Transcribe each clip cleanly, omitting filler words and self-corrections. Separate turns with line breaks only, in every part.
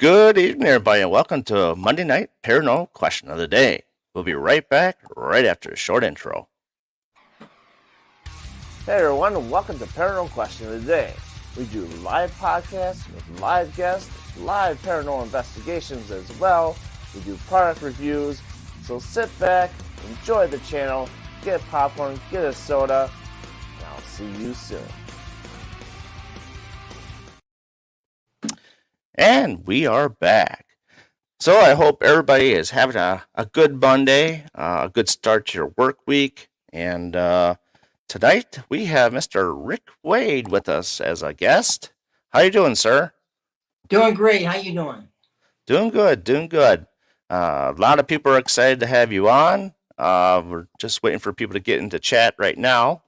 Good evening, everybody, and welcome to Monday Night Paranormal Question of the Day. We'll be right back right after a short intro.
Hey everyone, and welcome to Paranormal Question of the Day. We do live podcasts with live guests, live paranormal investigations as well. We do product reviews, so sit back, enjoy the channel, get popcorn, get a soda, and I'll see you soon.
And we are back. So I hope everybody is having a good Monday, a good start to your work week. And tonight we have Mr. Rick Waid with us as a guest. How you doing, sir?
Doing great. How you doing?
Doing good, doing good. A lot of people are excited to have you on. We're just waiting for people to get into chat right now.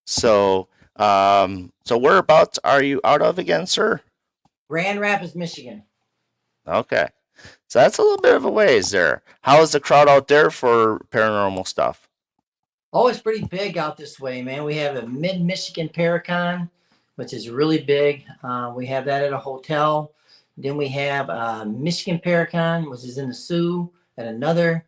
So whereabouts are you out of again, sir?
Grand Rapids, Michigan.
Okay. So that's a little bit of a ways there. How is the crowd out there for paranormal stuff?
Oh, it's pretty big out this way, man. We have a Mid-Michigan Paracon, which is really big. We have that at a hotel. Then we have Michigan Paracon, which is in the Sioux at another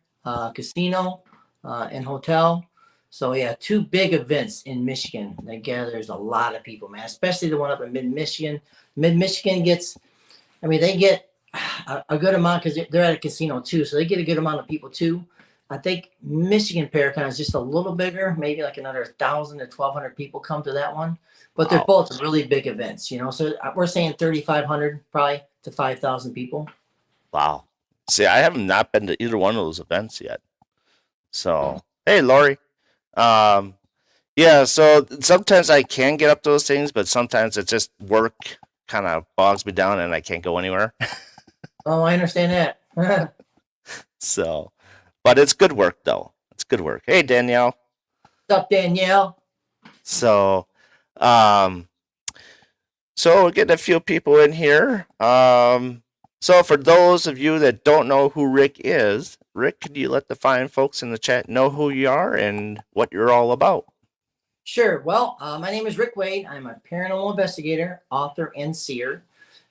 casino and hotel. So yeah, two big events in Michigan that gathers a lot of people, man, especially the one up in Mid-Michigan. Mid-Michigan gets, they get a good amount because they're at a casino too. So they get a good amount of people too. I think Michigan Paracon is just a little bigger, maybe like another 1,000 to 1,200 people come to that one. But they're both really big events, So we're saying 3,500 probably to 5,000 people.
Wow. See, I have not been to either one of those events yet. So, hey, Lori. Yeah, so sometimes I can get up to those things, but sometimes it's just work kind of bogs me down and I can't go anywhere.
Oh, I understand that.
So, but it's good work, though. It's good work. Hey, Danielle.
What's up, Danielle?
So, we're getting a few people in here. So for those of you that don't know who Rick is, Rick, could you let the fine folks in the chat know who you are and what you're all about?
Sure. Well, my name is Rick Waid. I'm a paranormal investigator, author, and seer.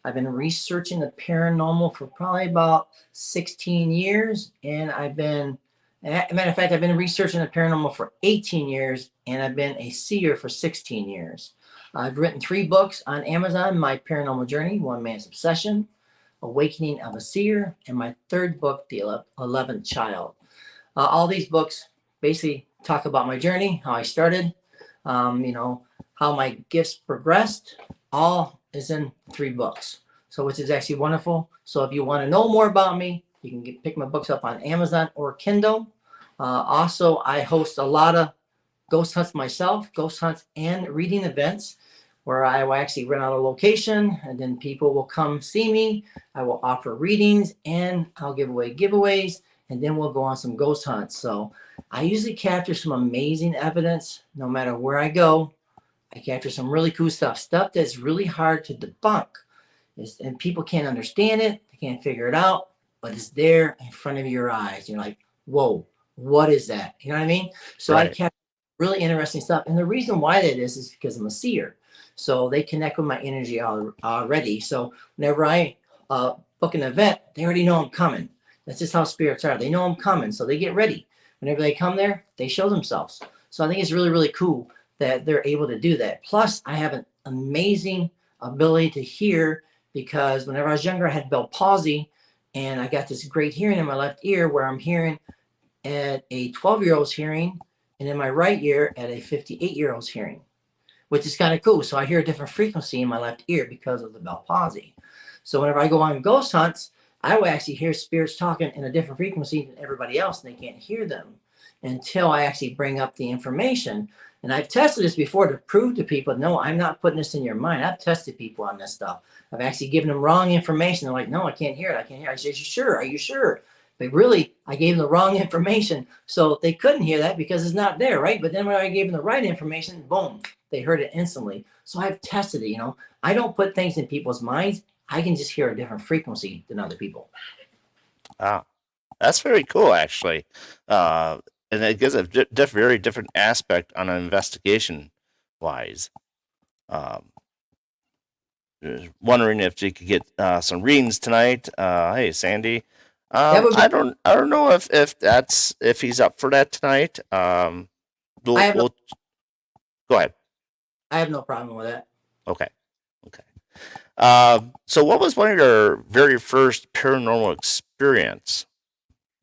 I've been researching the paranormal for probably about 16 years, and I've been, as a matter of fact, I've been researching the paranormal for 18 years, and I've been a seer for 16 years. I've written 3 books on Amazon: My Paranormal Journey, One Man's Obsession, Awakening of a Seer, and my 3rd book, The 11th Child. All these books basically talk about my journey, how I started, how my gifts progressed. All is in 3 books. So which is actually wonderful. So if you want to know more about me, you can pick my books up on Amazon or Kindle. Also, I host a lot of ghost hunts myself, ghost hunts and reading events, where I will actually rent out a location and then people will come see me. I will offer readings and I'll give away giveaways, and then we'll go on some ghost hunts. So I usually capture some amazing evidence no matter where I go. I capture some really cool stuff that's really hard to debunk. And people can't understand it. They can't figure it out, but it's there in front of your eyes. You're like, whoa, what is that? You know what I mean? So right. I capture really interesting stuff. And the reason why that is because I'm a seer. So they connect with my energy already. So whenever I book an event, they already know I'm coming. That's just how spirits are. They know I'm coming, so they get ready. Whenever they come there, they show themselves. So I think it's really, really cool that they're able to do that. Plus, I have an amazing ability to hear, because whenever I was younger, I had Bell palsy, and I got this great hearing in my left ear where I'm hearing at a 12-year-old's hearing, and in my right ear at a 58-year-old's hearing, which is kind of cool. So I hear a different frequency in my left ear because of the Bell palsy. So whenever I go on ghost hunts, I will actually hear spirits talking in a different frequency than everybody else, and they can't hear them until I actually bring up the information. And I've tested this before to prove to people, no, I'm not putting this in your mind. I've tested people on this stuff. I've actually given them wrong information. They're like, no, I can't hear it. I can't hear it. I said, are you sure? But really, I gave them the wrong information. So they couldn't hear that because it's not there, right? But then when I gave them the right information, boom, they heard it instantly. So I've tested it, I don't put things in people's minds. I can just hear a different frequency than other people.
Ah, that's very cool, actually. And it gives a very different aspect on an investigation wise. wondering if you could get some readings tonight. Hey, Sandy.
That would be.
I don't know if he's up for that tonight.
I have no.
We'll go ahead.
I have no problem with that.
Okay. Okay. So what was one of your very first paranormal experience?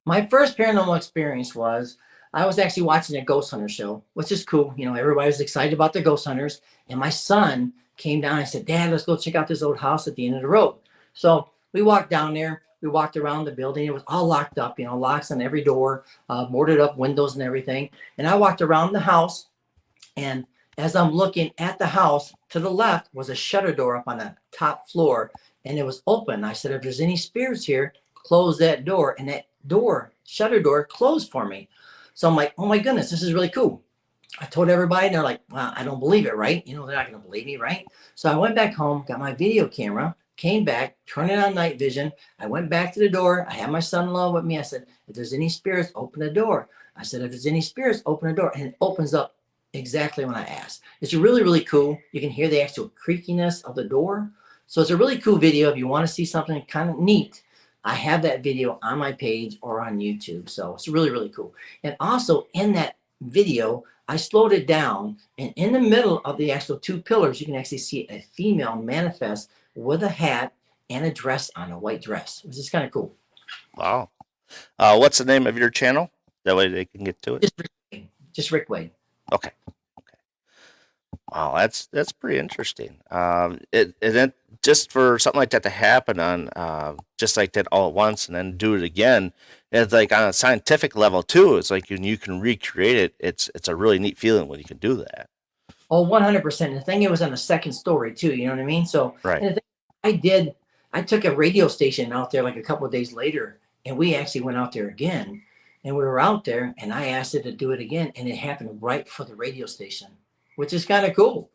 My first paranormal experience was I was actually watching a ghost hunter show, which is cool. You know, everybody was excited about the ghost hunters. And my son came down and said, Dad, let's go check out this old house at the end of the road. So we walked down there. We walked around the building. It was all locked up, you know, locks on every door, boarded up windows and everything. And I walked around the house. And as I'm looking at the house, to the left was a shutter door up on the top floor, and it was open. I said, if there's any spirits here, close that door. And that door, shutter door, closed for me. So I'm like, oh my goodness, this is really cool. I told everybody, and they're like, well, I don't believe it, right? You know, they're not going to believe me, right? So I went back home, got my video camera, came back, turned it on night vision. I went back to the door. I had my son-in-law with me. I said, if there's any spirits, open the door. I said, if there's any spirits, open the door. And it opens up exactly when I asked. It's really, really cool. You can hear the actual creakiness of the door. So it's a really cool video. If you want to see something kind of neat, I have that video on my page or on YouTube. So it's really, really cool. And also in that video, I slowed it down. And in the middle of the actual two pillars, you can actually see a female manifest with a hat and a dress on, a white dress, which is kind of cool.
Wow. What's the name of your channel? That way they can get to it.
Just Rick Waid.
Okay. Okay. Wow, that's pretty interesting. It just for something like that to happen on just like that all at once and then do it again. It's like on a scientific level too. It's like when you can recreate it. It's a really neat feeling when you can do that.
Oh, 100%. The thing, it was on the second story too. You know what I mean? So
Right.
and the thing I took a radio station out there like a couple of days later, and we actually went out there again. And we were out there, and I asked it to do it again, and it happened right for the radio station, which is kind of cool.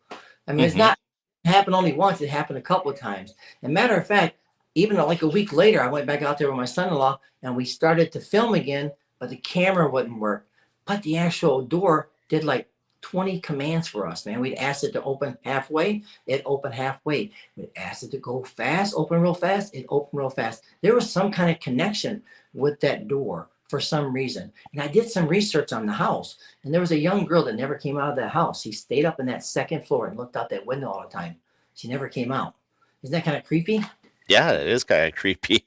I mean, it's not happened only once; it happened a couple of times. And matter of fact, even like a week later, I went back out there with my son-in-law, and we started to film again, but the camera wouldn't work. But the actual door did like 20 commands for us, man. We'd ask it to open halfway, it opened halfway. We'd ask it to go fast, open real fast, it opened real fast. There was some kind of connection with that door for some reason. And I did some research on the house, and there was a young girl that never came out of that house. She stayed up in that second floor and looked out that window all the time. She never came out. Isn't that kind of creepy?
Yeah, it is kind of creepy.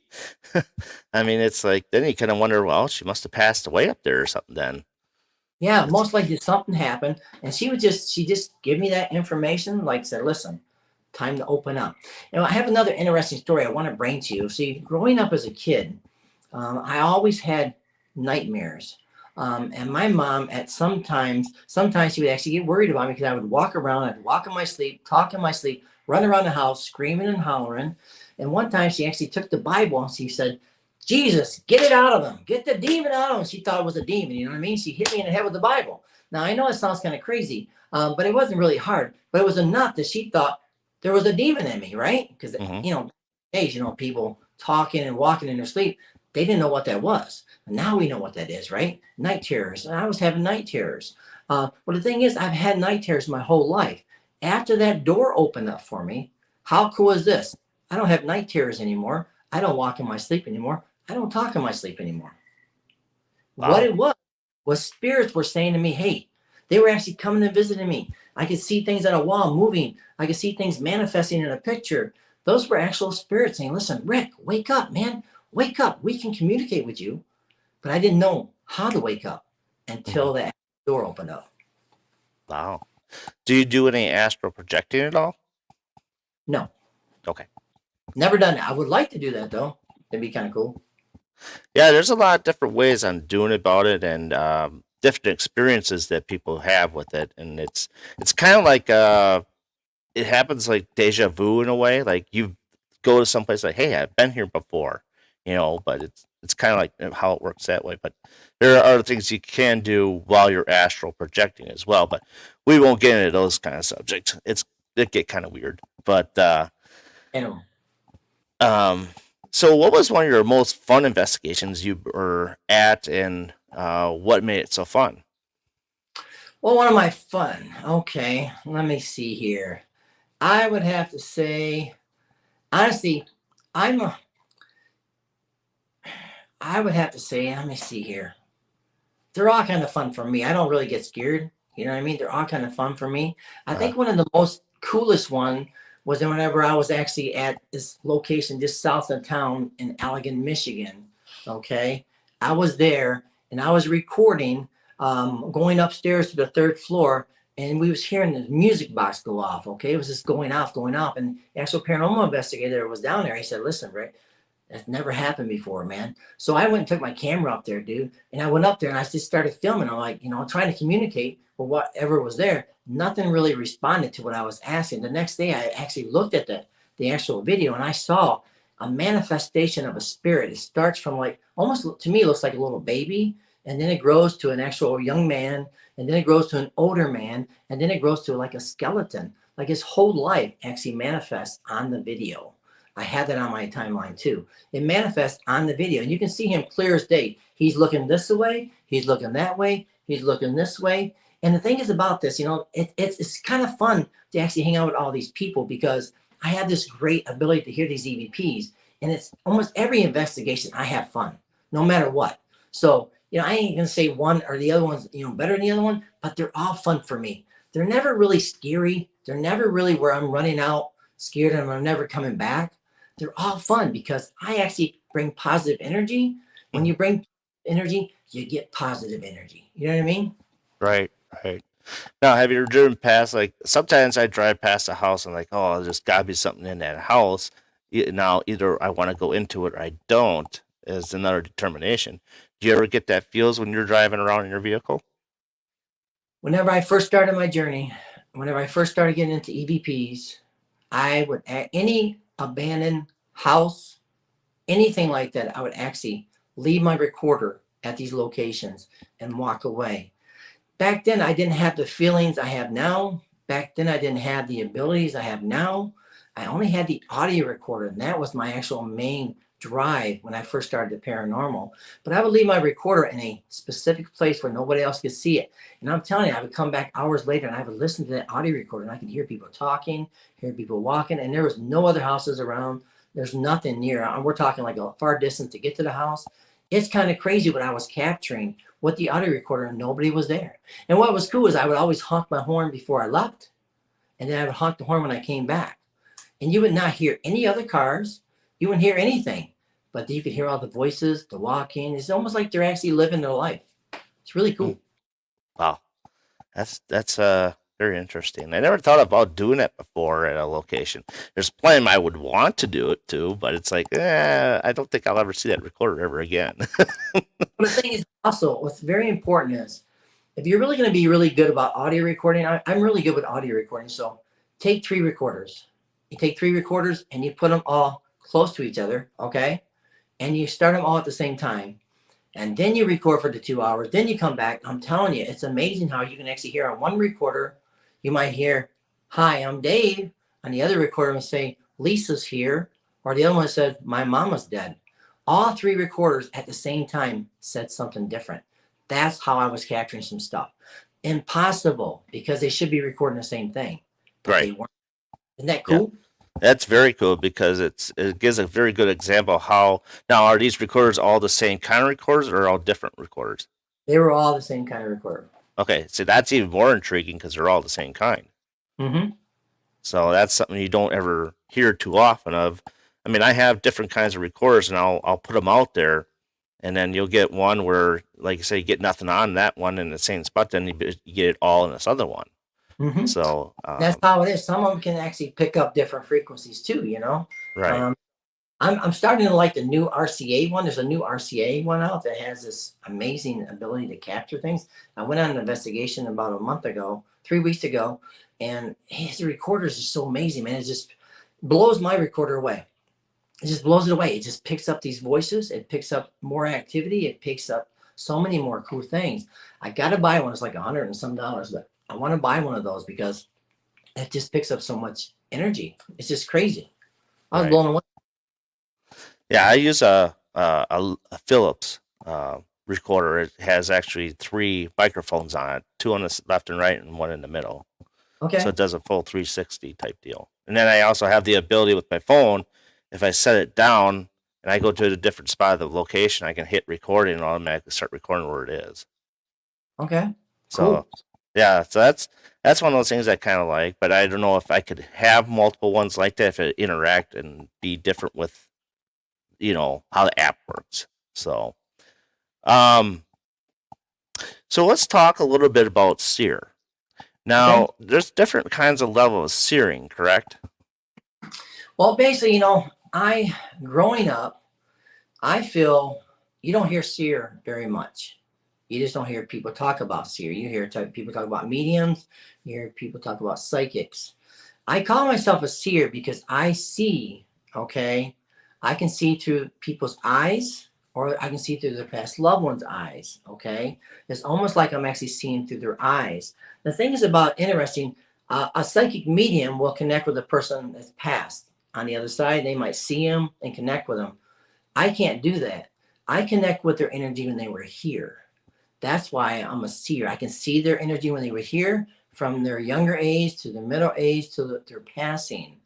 I mean, it's like then you kind of wonder, well, she must have passed away up there or something then.
Yeah, most likely something happened, and she just give me that information, like said, listen, time to open up. You know, I have another interesting story I want to bring to you. See, growing up as a kid, I always had nightmares. And my mom sometimes she would actually get worried about me because I would walk around, I'd walk in my sleep, talk in my sleep, run around the house, screaming and hollering. And one time she actually took the Bible and she said, Jesus, get it out of them. Get the demon out of them. She thought it was a demon. You know what I mean? She hit me in the head with the Bible. Now, I know it sounds kind of crazy, but it wasn't really hard. But it was enough that she thought there was a demon in me, right? Because, you know, days, you know, people talking and walking in their sleep, they didn't know what that was. And now we know what that is, right? Night terrors. And I was having night terrors. Well, the thing is, I've had night terrors my whole life. After that door opened up for me, how cool is this? I don't have night terrors anymore. I don't walk in my sleep anymore. I don't talk in my sleep anymore. Wow. What it was spirits were saying to me, hey, they were actually coming and visiting me. I could see things on a wall moving. I could see things manifesting in a picture. Those were actual spirits saying, listen, Rick, wake up, man. Wake up. We can communicate with you. But I didn't know how to wake up until that door opened up.
Wow. Do you do any astral projecting at all?
No.
Okay.
Never done it. I would like to do that, though. That'd be kind of cool.
Yeah, there's a lot of different ways on doing about it, and different experiences that people have with it, and it's kind of like it happens like deja vu in a way. Like you go to someplace like, hey, I've been here before, you know, but it's kind of like how it works that way. But there are other things you can do while you're astral projecting as well. But we won't get into those kind of subjects. It get kind of weird. But so what was one of your most fun investigations you were at, and what made it so fun?
Well, okay, let me see here. I would have to say honestly, I'm a, I would have to say, let me see here. They're all kind of fun for me. I don't really get scared. You know what I mean? They're all kind of fun for me. I
Uh,
think one of the most coolest one was whenever I was actually at this location just south of town in Allegan, Michigan. Okay. I was there and I was recording, going upstairs to the third floor, and we was hearing the music box go off. Okay. It was just going off, going off. And the actual paranormal investigator was down there. He said, listen, Rick, that's never happened before, man. So I went and took my camera up there, dude. And I went up there and I just started filming. I'm like, trying to communicate with whatever was there. Nothing really responded to what I was asking. The next day, I actually looked at the actual video and I saw a manifestation of a spirit. It starts from like almost to me, it looks like a little baby. And then it grows to an actual young man. And then it grows to an older man. And then it grows to like a skeleton. Like his whole life actually manifests on the video. I had that on my timeline too. It manifests on the video. And you can see him clear as day. He's looking this way. He's looking that way. He's looking this way. And the thing is about this, it's kind of fun to actually hang out with all these people because I have this great ability to hear these EVPs. And it's almost every investigation I have fun, no matter what. So, I ain't going to say one or the other one's, better than the other one, but they're all fun for me. They're never really scary. They're never really where I'm running out scared and I'm never coming back. They're all fun because I actually bring positive energy. When you bring energy, you get positive energy. You know what I mean?
right, right. Now, have you ever driven past, like, sometimes I drive past a house and, like, oh, there's got to be something in that house. Now, either I want to go into it or I don't, is another determination. Do you ever get that feels when you're driving around in your vehicle?
Whenever I first started my journey, whenever I first started getting into EVPs, I would, at any abandoned house, anything like that, I would actually leave my recorder at these locations and walk away. Back then, I didn't have the feelings I have now. Back then, I didn't have the abilities I have now. I only had the audio recorder, and that was my actual main drive when I first started the paranormal. But I would leave my recorder in a specific place where nobody else could see it. And I'm telling you, I would come back hours later and I would listen to that audio recorder and I could hear people talking, hear people walking, and there was no other houses around. There's nothing near. We're talking like a far distance to get to the house. It's kind of crazy what I was capturing with the audio recorder and nobody was there. And what was cool is I would always honk my horn before I left, and then I would honk the horn when I came back. And you would not hear any other cars. You wouldn't hear anything, but you could hear all the voices, the walking. It's almost like they're actually living their life. It's really cool.
Wow, that's very interesting. I never thought about doing it before at a location. There's plenty I would want to do it too, but it's like, I don't think I'll ever see that recorder ever again.
But the thing is also, what's very important is if you're really going to be really good about audio recording, I'm really good with audio recording. So take 3 recorders. You take 3 recorders and you put them all close to each other, okay? And you start them all at the same time. And then you record for the 2 hours. Then you come back. I'm telling you, it's amazing how you can actually hear on one recorder. You might hear, "Hi, I'm Dave." On the other recorder, will say, "Lisa's here." Or the other one said, "My mama's dead." All 3 recorders at the same time said something different. That's how I was capturing some stuff. Impossible, because they should be recording the same thing, but they
Right.
weren't. Isn't that
Yeah.
cool?
That's very cool because it gives a very good example of how now are these recorders all the same kind of recorders or all different recorders?
They were all the same kind of recorder.
Okay, so that's even more intriguing because they're all the same kind.
Mm-hmm.
So that's something you don't ever hear too often of. I mean, I have different kinds of recorders, and I'll put them out there, and then you'll get one where, like you say, you get nothing on that one in the same spot, then you get it all in this other one.
Mm-hmm.
So
That's how it is. Some of them can actually pick up different frequencies too,
right,
I'm starting to like the new RCA one. There's a new RCA one out that has this amazing ability to capture things. I went on an investigation about a month ago, 3 weeks ago, and his recorders are so amazing, man. It just blows my recorder away. It just blows it away. It just picks up these voices. It picks up more activity. It picks up so many more cool things. I got to buy one. It's like $100 and some, but I want to buy one of those because it just picks up so much energy. It's just crazy. I was
right.
blown away.
Yeah, I use a Philips recorder. It has actually 3 microphones on it, 2 on the left and right, and 1 in the middle.
Okay.
So it does a full 360 type deal. And then I also have the ability with my phone. if I set it down and I go to a different spot of the location, I can hit recording and automatically start recording where it is.
Okay.
So
Cool.
yeah, so that's one of those things I kind of like, but I don't know if I could have multiple ones like that if it interact and be different with how the app works. So um so let's talk a little bit about sear.
Okay.
Now, there's different kinds of levels of searing, correct?
Well, basically, I growing up, I feel you don't hear seer very much. You just don't hear people talk about seer. You hear people talk about mediums. You hear people talk about psychics. I call myself a seer because I see, okay, I can see through people's eyes or I can see through their past loved ones' eyes, okay? It's almost like I'm actually seeing through their eyes. The thing is about interesting, a psychic medium will connect with a person that's passed. On the other side, they might see him and connect with him. I can't do that. I connect with their energy when they were here. That's why I'm a seer. I can see their energy when they were here, from their younger age to their middle age to their passing.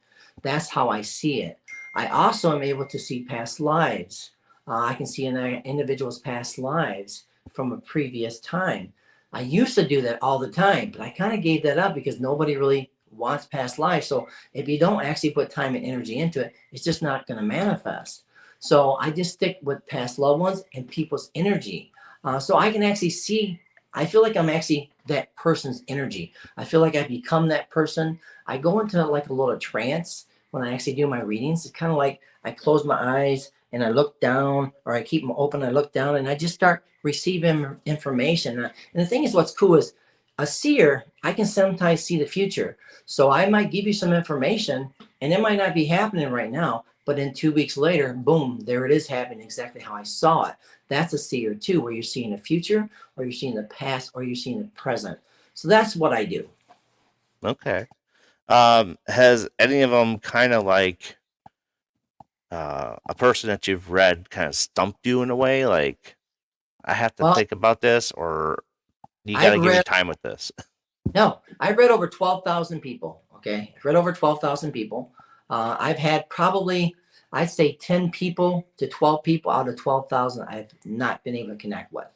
That's how I see it. I also am able to see past lives. I can see an individual's past lives from a previous time. I used to do that all the time, but I kind of gave that up because nobody really wants past lives. So if you don't actually put time and energy into it, it's just not going to manifest. So I just stick with past loved ones and people's energy. So I can actually see, I feel like I'm actually that person's energy. I feel like I become that person. I go into like a little trance when I actually do my readings. It's kind of like I close my eyes and I look down, or I keep them open. I look down and I just start receiving information. And the thing is, what's cool is a seer, I can sometimes see the future. So I might give you some information and it might not be happening right now, but in 2 weeks later, boom, there it is happening exactly how I saw it. That's a seer too, where you're seeing the future, or you're seeing the past, or you're seeing the present. So that's what I do.
Okay. Has any of them kind of like a person that you've read kind of stumped you in a way? Like, I have to
Well,
think about this, or you got
I've
to give me
read
time with this?
no, I've read over 12,000 people. Okay, I've read over 12,000 people. I've had probably, I'd say, 10 people to 12 people out of 12,000 I've not been able to connect with.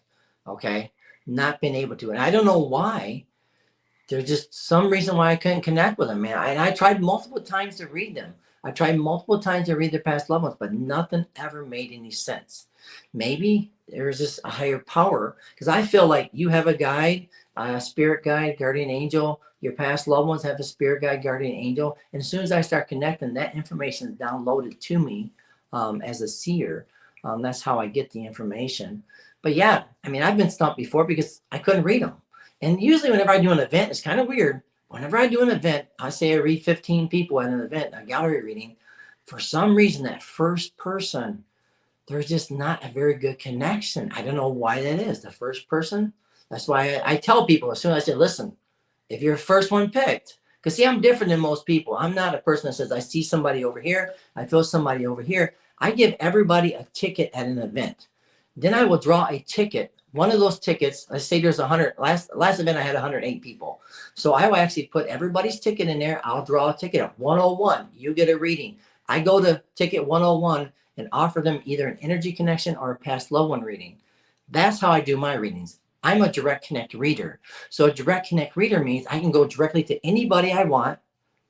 Okay, not been able to, and I don't know why. There's just some reason why I couldn't connect with them, man. And I tried multiple times to read them. I tried multiple times to read their past loved ones, but nothing ever made any sense. Maybe there's just a higher power because I feel like you have a guide, a spirit guide, guardian angel. Your past loved ones have a spirit guide, guardian angel. And as soon as I start connecting, that information is downloaded to me as a seer. That's how I get the information. But yeah, I mean, I've been stumped before because I couldn't read them. And usually, whenever I do an event, it's kind of weird. Whenever I do an event, I say I read 15 people at an event, a gallery reading. For some reason, that first person, there's just not a very good connection. I don't know why that is. The first person, that's why I tell people as soon as I say, listen, if you're the first one picked, because see, I'm different than most people. I'm not a person that says, I see somebody over here, I feel somebody over here. I give everybody a ticket at an event. Then I will draw a ticket. One of those tickets, let's say there's 100, last event I had 108 people. So I will actually put everybody's ticket in there. I'll draw a ticket at 101. You get a reading. I go to ticket 101 and offer them either an energy connection or a past loved one reading. That's how I do my readings. I'm a direct connect reader. So a direct connect reader means I can go directly to anybody I want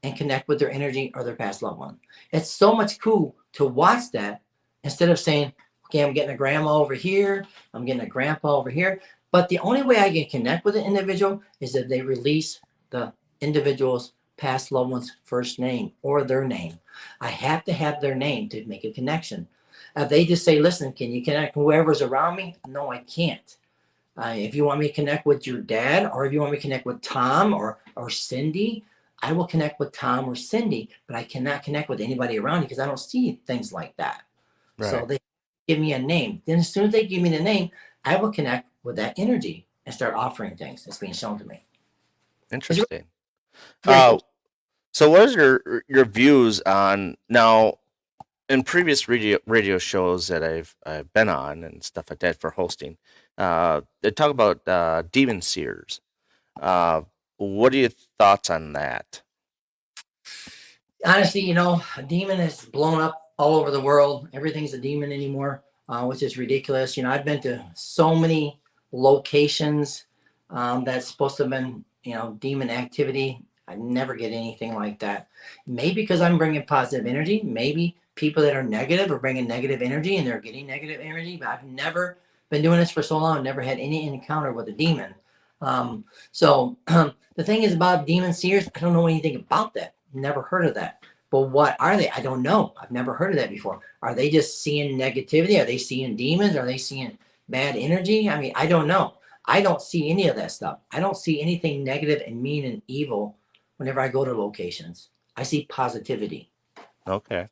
and connect with their energy or their past loved one. It's so much cool to watch that instead of saying, okay, I'm getting a grandma over here, I'm getting a grandpa over here. But the only way I can connect with an individual is if they release the individual's past loved one's first name or their name. I have to have their name to make a connection. If they just say, listen, can you connect whoever's around me? No, I can't. If you want me to connect with your dad, or if you want me to connect with Tom or Cindy, I will connect with Tom or Cindy, but I cannot connect with anybody around you because I don't see things like that. So
Right.
they give me a name. Then as soon as they give me the name, I will connect with that energy and start offering things that's being shown to me. It's really,
Interesting.
very
Uh,
cool.
so what is your views on now? In previous radio shows that I've been on and stuff like that for hosting, they talk about demon seers. Uh, what are your thoughts on that?
Honestly, a demon is blown up all over the world. Everything's a demon anymore, which is ridiculous. You know, I've been to so many locations that's supposed to have been, you know, demon activity. I never get anything like that. Maybe because I'm bringing positive energy. Maybe people that are negative are bringing negative energy and they're getting negative energy. But I've never been doing this for so long. Never had any encounter with a demon. So the thing is about demon seers, I don't know anything about that. Never heard of that. But what are they? I don't know. I've never heard of that before. Are they just seeing negativity? Are they seeing demons? Are they seeing bad energy? I mean, I don't know. I don't see any of that stuff. I don't see anything negative and mean and evil whenever I go to locations. I see positivity.
Okay.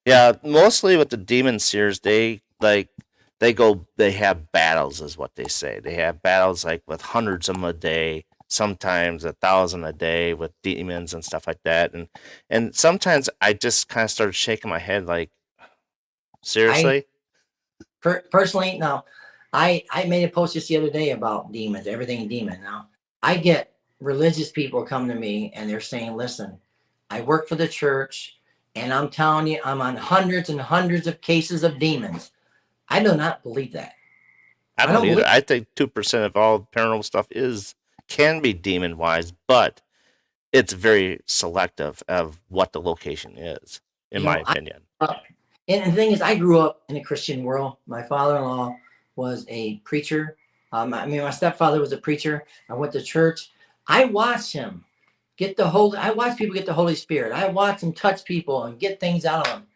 Yeah, mostly with the demon seers, they have battles, is what they say. They have battles like with hundreds of them a day, sometimes 1,000 a day with demons and stuff like that. And sometimes I just kind of started shaking my head, like,
I
seriously?
personally, now, I made a post just the other day about demons, everything demon. Now, I get religious people come to me and they're saying, listen, I work for the church and I'm telling you, I'm on hundreds and hundreds of cases of demons. I do not believe that.
I
I
don't
don't
either.
believe.
I think 2% of all paranormal stuff can be demon wise, but it's very selective of what the location is, in
You
my
know,
opinion.
uh, and the thing is, I grew up in a Christian world. My father-in-law was a preacher. I mean, my stepfather was a preacher. I went to church. I watched him get the Holy. I watched people get the Holy Spirit. I watched him touch people and get things out of them.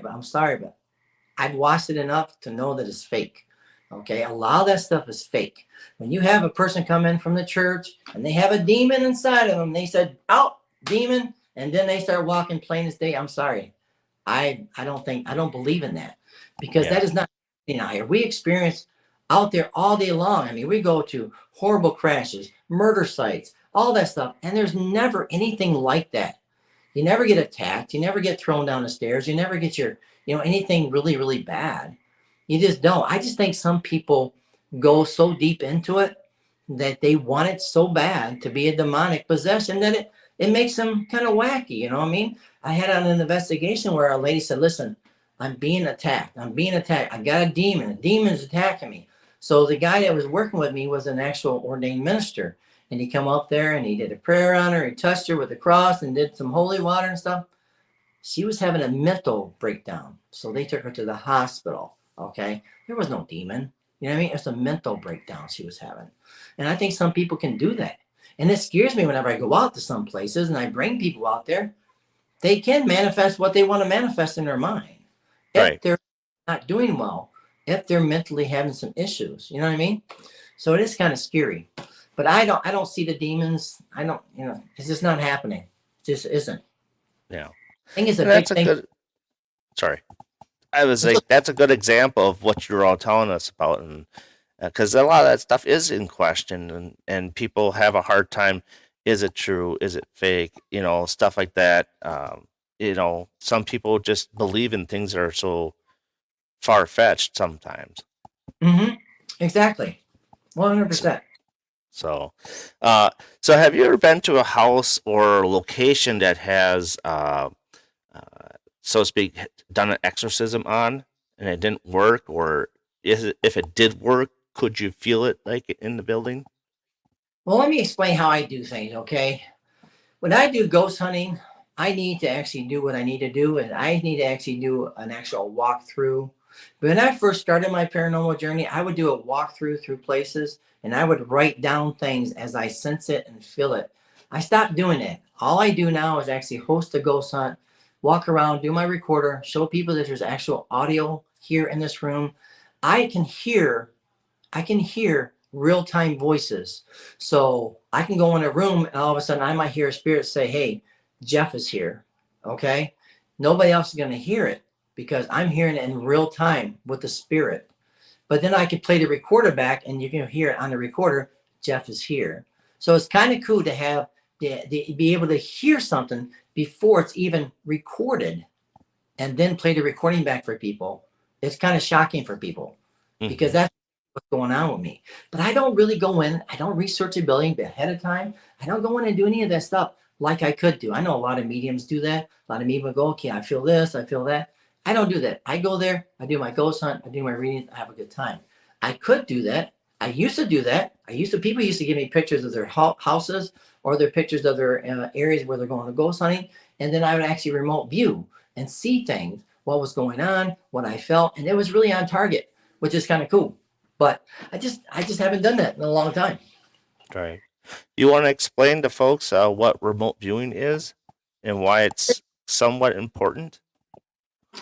I'm sorry, but I've watched it enough to know that it's fake. Okay, a lot of that stuff is fake. When you have a person come in from the church and they have a demon inside of them, they said, "Out, demon," and then they start walking plain as day. I'm sorry, I don't believe in that because
Yeah.
that is not out here. We experience out there all day long. I mean, we go to horrible crashes, murder sites, all that stuff, and there's never anything like that. You never get attacked. You never get thrown down the stairs. You never get your, anything really, really bad. You just don't. I just think some people go so deep into it that they want it so bad to be a demonic possession that it makes them kind of wacky. You know what I mean? I had an investigation where a lady said, listen, I'm being attacked. I'm being attacked. I got a demon. A demon's attacking me. So the guy that was working with me was an actual ordained minister. And he come up there and he did a prayer on her. He touched her with the cross and did some holy water and stuff. She was having a mental breakdown. So they took her to the hospital. Okay. There was no demon. You know what I mean? It's a mental breakdown she was having. And I think some people can do that. And it scares me whenever I go out to some places and I bring people out there. They can manifest what they want to manifest in their mind. If
Right.
they're not doing well, if they're mentally having some issues. You know what I mean? So it is kind of scary. But I don't see the demons. I don't, it's just not happening. It just isn't.
Yeah.
I think it's a
And
big
that's a
thing.
good, sorry. I was like, that's a good example of what you're all telling us about. And because a lot of that stuff is in question and people have a hard time. Is it true? Is it fake? Stuff like that. Some people just believe in things that are so far fetched sometimes.
Mm-hmm. Exactly. 100%.
So, uh, so have you ever been to a house or location that has, so to speak, done an exorcism on and it didn't work, or if it did work, could you feel it like in the building?
Well, let me explain how I do things, okay? When I do ghost hunting, I need to actually do what I need to do, and I need to actually do an actual walkthrough. But when I first started my paranormal journey, I would do a walkthrough through places, and I would write down things as I sense it and feel it. I stopped doing it. All I do now is actually host a ghost hunt, walk around, do my recorder, show people that there's actual audio here in this room. I can hear I can hear real time voices. So I can go in a room and all of a sudden I might hear a spirit say, "Hey, Jeff is here." Okay. Nobody else is going to hear it because I'm hearing it in real time with the spirit. But then I could play the recorder back and you can hear it on the recorder. Jeff is here. So it's kind of cool to have be able to hear something before it's even recorded and then play the recording back for people. It's kind of shocking for people because
Hmm.
that's what's going on with me. But I don't really go in, I don't research a building ahead of time. I don't go in and do any of that stuff like I could do. I know a lot of mediums do that. A lot of people go, okay, I feel this, I feel that. I don't do that. I go there, I do my ghost hunt, I do my readings, I have a good time. I could do that. I used to do that. People used to give me pictures of their houses or their pictures of their areas where they're going to ghost hunting. And then I would actually remote view and see things, what was going on, what I felt. And it was really on target, which is kind of cool. But I just haven't done that in a long time.
Right. You want to explain to folks what remote viewing is and why it's somewhat important?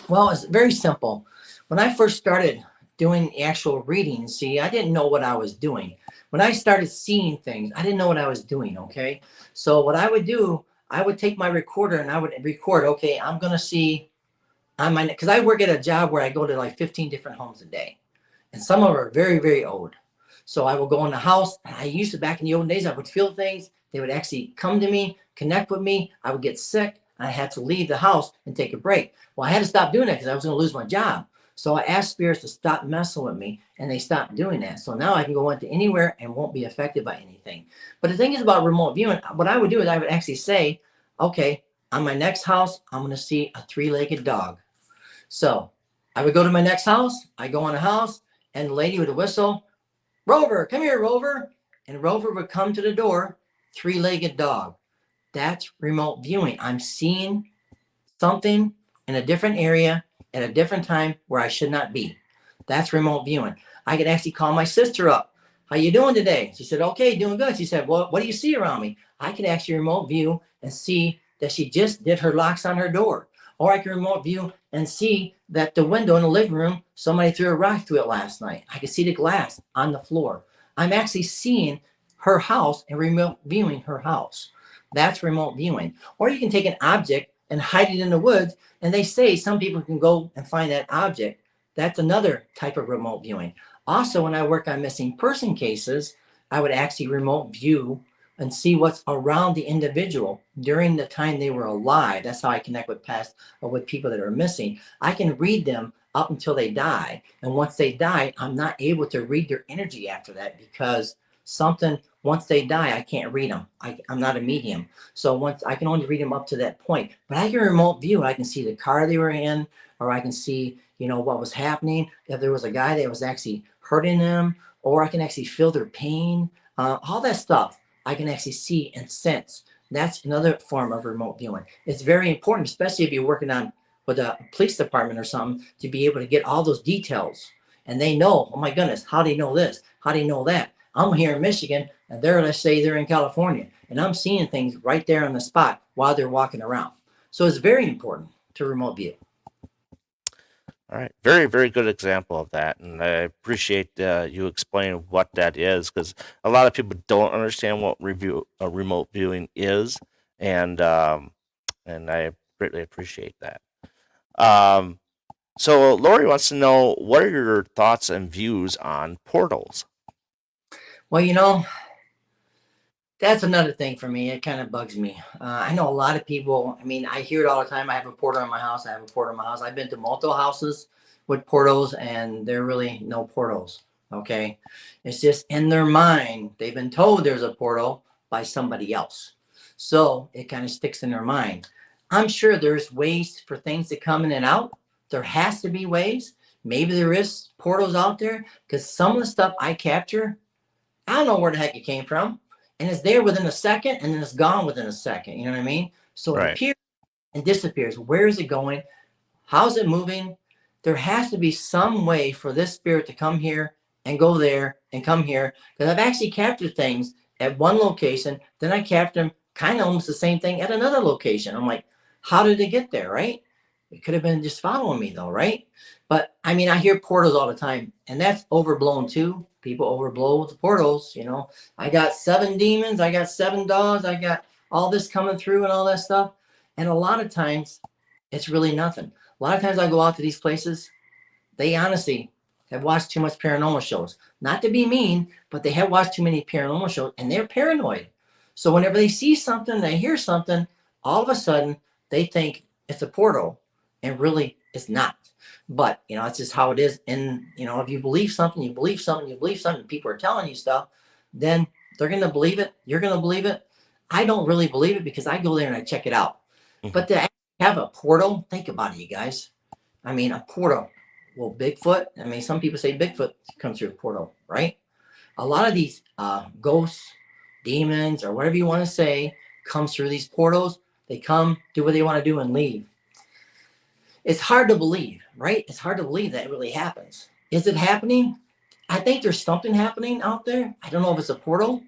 Well, it's very simple. When I first started doing the actual reading, see, I didn't know what I was doing. When I started seeing things, I didn't know what I was doing. Okay. So what I would do, I would take my recorder and I would record, okay, I'm going to see on my, because I work at a job where I go to like 15 different homes a day. And some of them are very, very old. So I will go in the house. I used to, back in the old days, I would feel things. They would actually come to me, connect with me. I would get sick. I had to leave the house and take a break. Well, I had to stop doing that because I was going to lose my job. So I asked spirits to stop messing with me, and they stopped doing that. So now I can go into anywhere and won't be affected by anything. But the thing is about remote viewing, what I would do is I would actually say, okay, on my next house, I'm going to see a 3-legged dog. So I would go to my next house. I go in a house, and the lady would whistle, Rover, come here, Rover. And Rover would come to the door, 3-legged dog. That's remote viewing. I'm seeing something in a different area at a different time where I should not be. That's remote viewing. I could actually call my sister up. How you doing today? She said, okay, doing good. She said, well, what do you see around me? I could actually remote view and see that she just did her locks on her door. Or I can remote view and see that the window in the living room, somebody threw a rock through it last night. I can see the glass on the floor. I'm actually seeing her house and remote viewing her house. That's remote viewing. Or you can take an object and hide it in the woods. And they say some people can go and find that object. That's another type of remote viewing. Also, when I work on missing person cases, I would actually remote view and see what's around the individual during the time they were alive. That's how I connect with past or with people that are missing. I can read them up until they die. And once they die, I'm not able to read their energy after that because once they die, I can't read them. I'm not a medium. So once I can only read them up to that point, but I can remote view. I can see the car they were in, or I can see, what was happening. If there was a guy that was actually hurting them, or I can actually feel their pain, all that stuff I can actually see and sense. That's another form of remote viewing. It's very important, especially if you're working on with a police department or something, to be able to get all those details. And they know, oh my goodness, how do you know this? How do you know that? I'm here in Michigan, and let's say they're in California, and I'm seeing things right there on the spot while they're walking around. So it's very important to remote view.
All right. Very, very good example of that. And I appreciate you explaining what that is because a lot of people don't understand what remote viewing is. And I greatly appreciate that. So Lori wants to know, what are your thoughts and views on portals?
Well, that's another thing for me. It kind of bugs me. I know a lot of people, I hear it all the time. I have a portal in my house. I have a portal in my house. I've been to multiple houses with portals, and there are really no portals. Okay. It's just in their mind. They've been told there's a portal by somebody else. So it kind of sticks in their mind. I'm sure there's ways for things to come in and out. There has to be ways. Maybe there is portals out there because some of the stuff I capture, I don't know where the heck it came from. And it's there within a second and then it's gone within a second. You know what I mean? So it
Right.
appears and disappears. Where is it going? How's it moving? There has to be some way for this spirit to come here and go there and come here. Because I've actually captured things at one location. Then I captured them kind of almost the same thing at another location. I'm like, how did it get there? Right? It could have been just following me though, right? But I hear portals all the time, and that's overblown too. People overblow with the portals. I got 7 demons, I got 7 dogs, I got all this coming through and all that stuff. And a lot of times it's really nothing. A lot of times I go out to these places, they honestly have watched too much paranormal shows. Not to be mean, but they have watched too many paranormal shows and they're paranoid. So whenever they see something, they hear something, all of a sudden they think it's a portal, and really it's not. But it's just how it is. And if you believe something, you believe something, you believe something, people are telling you stuff, then they're gonna believe it. You're gonna believe it. I don't really believe it because I go there and I check it out.
Mhm.
But to have a portal, think about it, you guys. I mean, a portal. Well, Bigfoot, I mean, some people say Bigfoot comes through a portal, right? A lot of these ghosts, demons, or whatever you want to say, comes through these portals. They come, do what they want to do, and leave. It's hard to believe, right? It's hard to believe that it really happens. Is it happening? I think there's something happening out there. I don't know if it's a portal.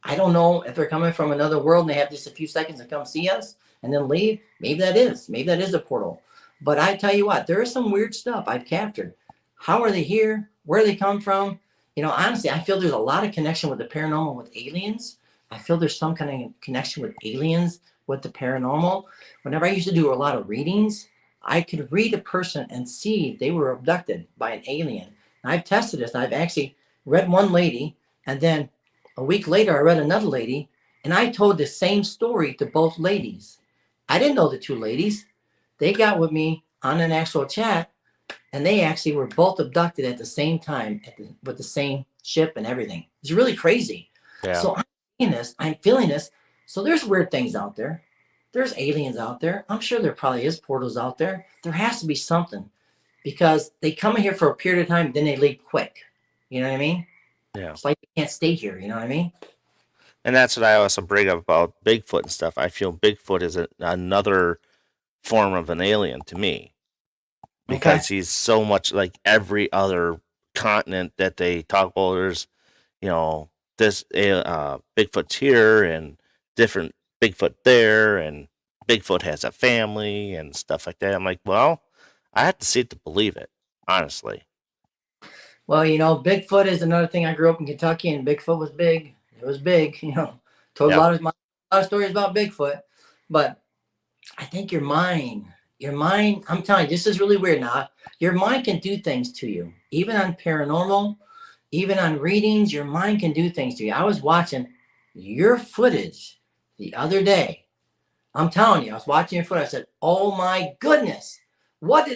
I don't know if they're coming from another world and they have just a few seconds to come see us and then leave. Maybe that is. Maybe that is a portal. But I tell you what, there is some weird stuff I've captured. How are they here? Where they come from? You know, honestly, I feel there's a lot of connection with the paranormal with aliens. I feel there's some kind of connection with aliens with the paranormal. Whenever I used to do a lot of readings, I could read a person and see they were abducted by an alien. And I've tested this. I've actually read one lady, and then a week later, I read another lady, and I told the same story to both ladies. I didn't know the two ladies. They got with me on an actual chat, and they actually were both abducted at the same time with the same ship and everything. It's really crazy.
Yeah.
So I'm seeing this, I'm feeling this. So there's weird things out there. There's aliens out there. I'm sure there probably is portals out there. There has to be something because they come in here for a period of time, then they leave quick. You know what I mean?
Yeah.
It's like they can't stay here. You know what I mean?
And that's what I also bring up about Bigfoot and stuff. I feel Bigfoot is another form of an alien to me because he's so much like every other continent that they talk about. There's, this Bigfoot's here and different Bigfoot there, and Bigfoot has a family and stuff like that. I'm like, well, I have to see it to believe it, honestly.
Well, Bigfoot is another thing. I grew up in Kentucky, and Bigfoot was big. It was big. Told a lot of stories about Bigfoot, but I think your mind, I'm telling you, this is really weird now. Your mind can do things to you, even on paranormal, even on readings. Your mind can do things to you. I was watching your footage the other day. I'm telling you, I was watching your footage. I said, "Oh my goodness, what?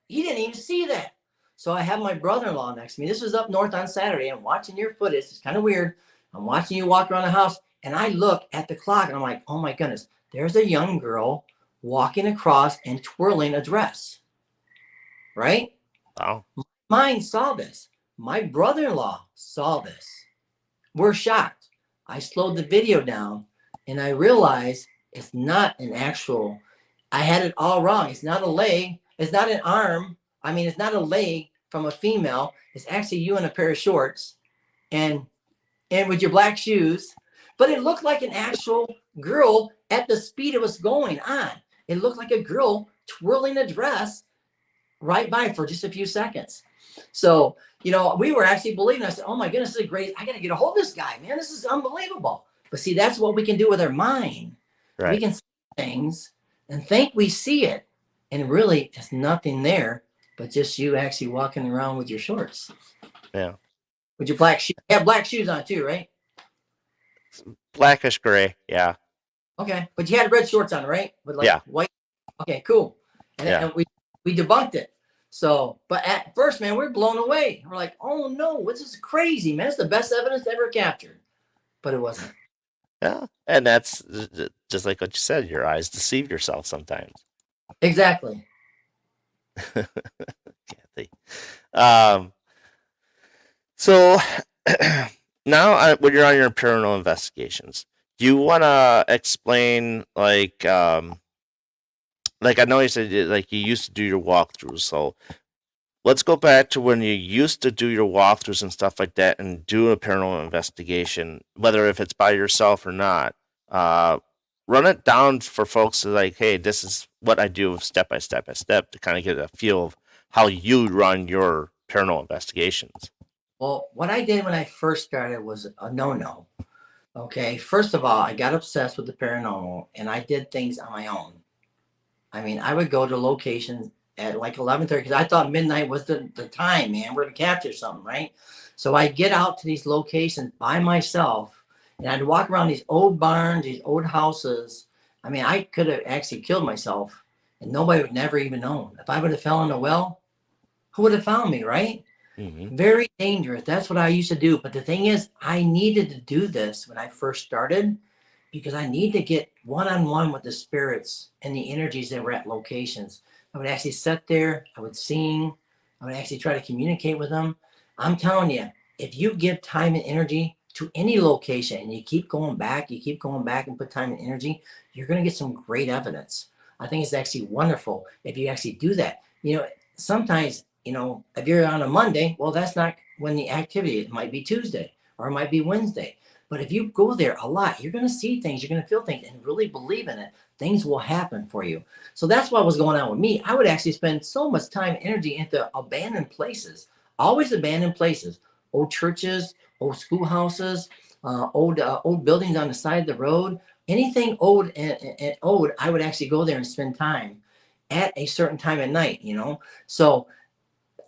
He didn't even see that." So I have my brother-in-law next to me. This was up north on Saturday. I'm watching your footage. It's kind of weird. I'm watching you walk around the house, and I look at the clock, and I'm like, "Oh my goodness, there's a young girl walking across and twirling a dress." Right?
Wow.
Mine saw this. My brother-in-law saw this. We're shocked. I slowed the video down, and I realized it's not an actual. I had it all wrong. It's not a leg. It's not an arm. I mean, it's not a leg from a female. It's actually you in a pair of shorts and with your black shoes. But it looked like an actual girl at the speed it was going on. It looked like a girl twirling a dress right by for just a few seconds. So, we were actually believing. I said, "Oh my goodness, this is great. I got to get a hold of this guy, man. This is unbelievable." But see, that's what we can do with our mind.
Right.
We can see things and think we see it. And really, it's nothing there, but just you actually walking around with your shorts.
Yeah.
With your black shoes. You have black shoes on too, right?
Blackish gray. Yeah.
Okay. But you had red shorts on, right? With white. Okay, cool. And we debunked it. So, but at first, man, we're blown away. We're like, "Oh no, this is crazy, man. It's the best evidence ever captured." But it wasn't.
Yeah. And that's just like what you said. Your eyes deceive yourself sometimes.
Exactly.
Kathy. So now when you're on your paranormal investigations, do you want to explain like I know you said like you used to do your walkthroughs, so let's go back to when you used to do your walkthroughs and stuff like that and do a paranormal investigation, whether if it's by yourself or not. Run it down for folks to like, hey, this is what I do step by step to kind of get a feel of how you run your paranormal investigations.
Well, what I did when I first started was a no-no. Okay, first of all, I got obsessed with the paranormal and I did things on my own. I mean, I would go to locations at like 11:30 because I thought midnight was the time, man. We're to capture something, right? So I get out to these locations by myself and I'd walk around these old barns, these old houses. I mean, I could have actually killed myself and nobody would never even known. If I would have fell in a well, who would have found me, right? Mm-hmm. Very dangerous. That's what I used to do. But the thing is, I needed to do this when I first started because I need to get one-on-one with the spirits and the energies that were at locations. I would actually sit there, I would sing, I would actually try to communicate with them. I'm telling you, if you give time and energy to any location and you keep going back, and put time and energy, you're going to get some great evidence. I think it's actually wonderful if you actually do that. Sometimes, if you're on a Monday, well, that's not when the activity, it might be Tuesday or it might be Wednesday. But if you go there a lot, you're going to see things, you're going to feel things and really believe in it. Things will happen for you. So that's what was going on with me. I would actually spend so much time and energy into abandoned places, always abandoned places, old churches, old schoolhouses, old buildings on the side of the road, anything old and old. I would actually go there and spend time at a certain time at night. So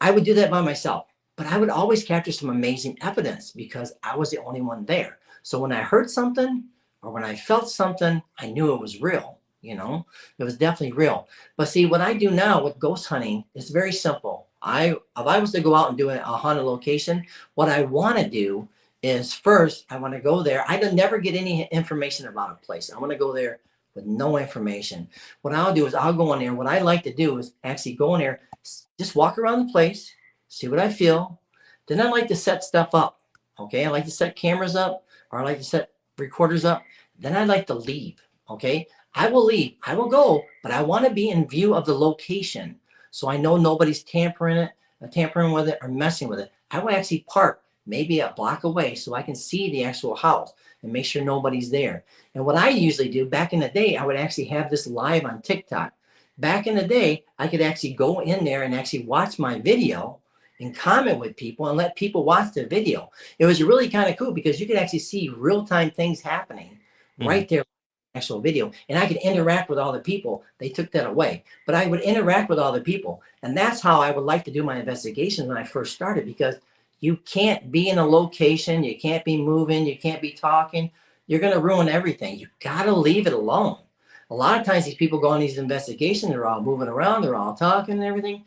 I would do that by myself, but I would always capture some amazing evidence because I was the only one there. So when I heard something or when I felt something, I knew it was real. It was definitely real. But see, what I do now with ghost hunting is very simple. If I was to go out and do a haunted location, what I want to do is first, I want to go there. I don't never get any information about a place. I want to go there with no information. What I'll do is I'll go in there. What I like to do is actually go in there, just walk around the place, see what I feel. Then I like to set stuff up. Okay. I like to set cameras up or I like to set recorders up. Then I like to leave. Okay. I will leave. I will go, but I want to be in view of the location. So I know nobody's tampering with it or messing with it. I will actually park maybe a block away so I can see the actual house and make sure nobody's there. And what I usually do back in the day, I would actually have this live on TikTok. Back in the day, I could actually go in there and actually watch my video and comment with people and let people watch the video. It was really kind of cool because you could actually see real-time things happening right there, actual video. And I could interact with all the people. They took that away. But I would interact with all the people. And that's how I would like to do my investigations when I first started, because you can't be in a location, you can't be moving, you can't be talking. You're going to ruin everything. You got to leave it alone. A lot of times these people go on these investigations, they're all moving around, they're all talking and everything.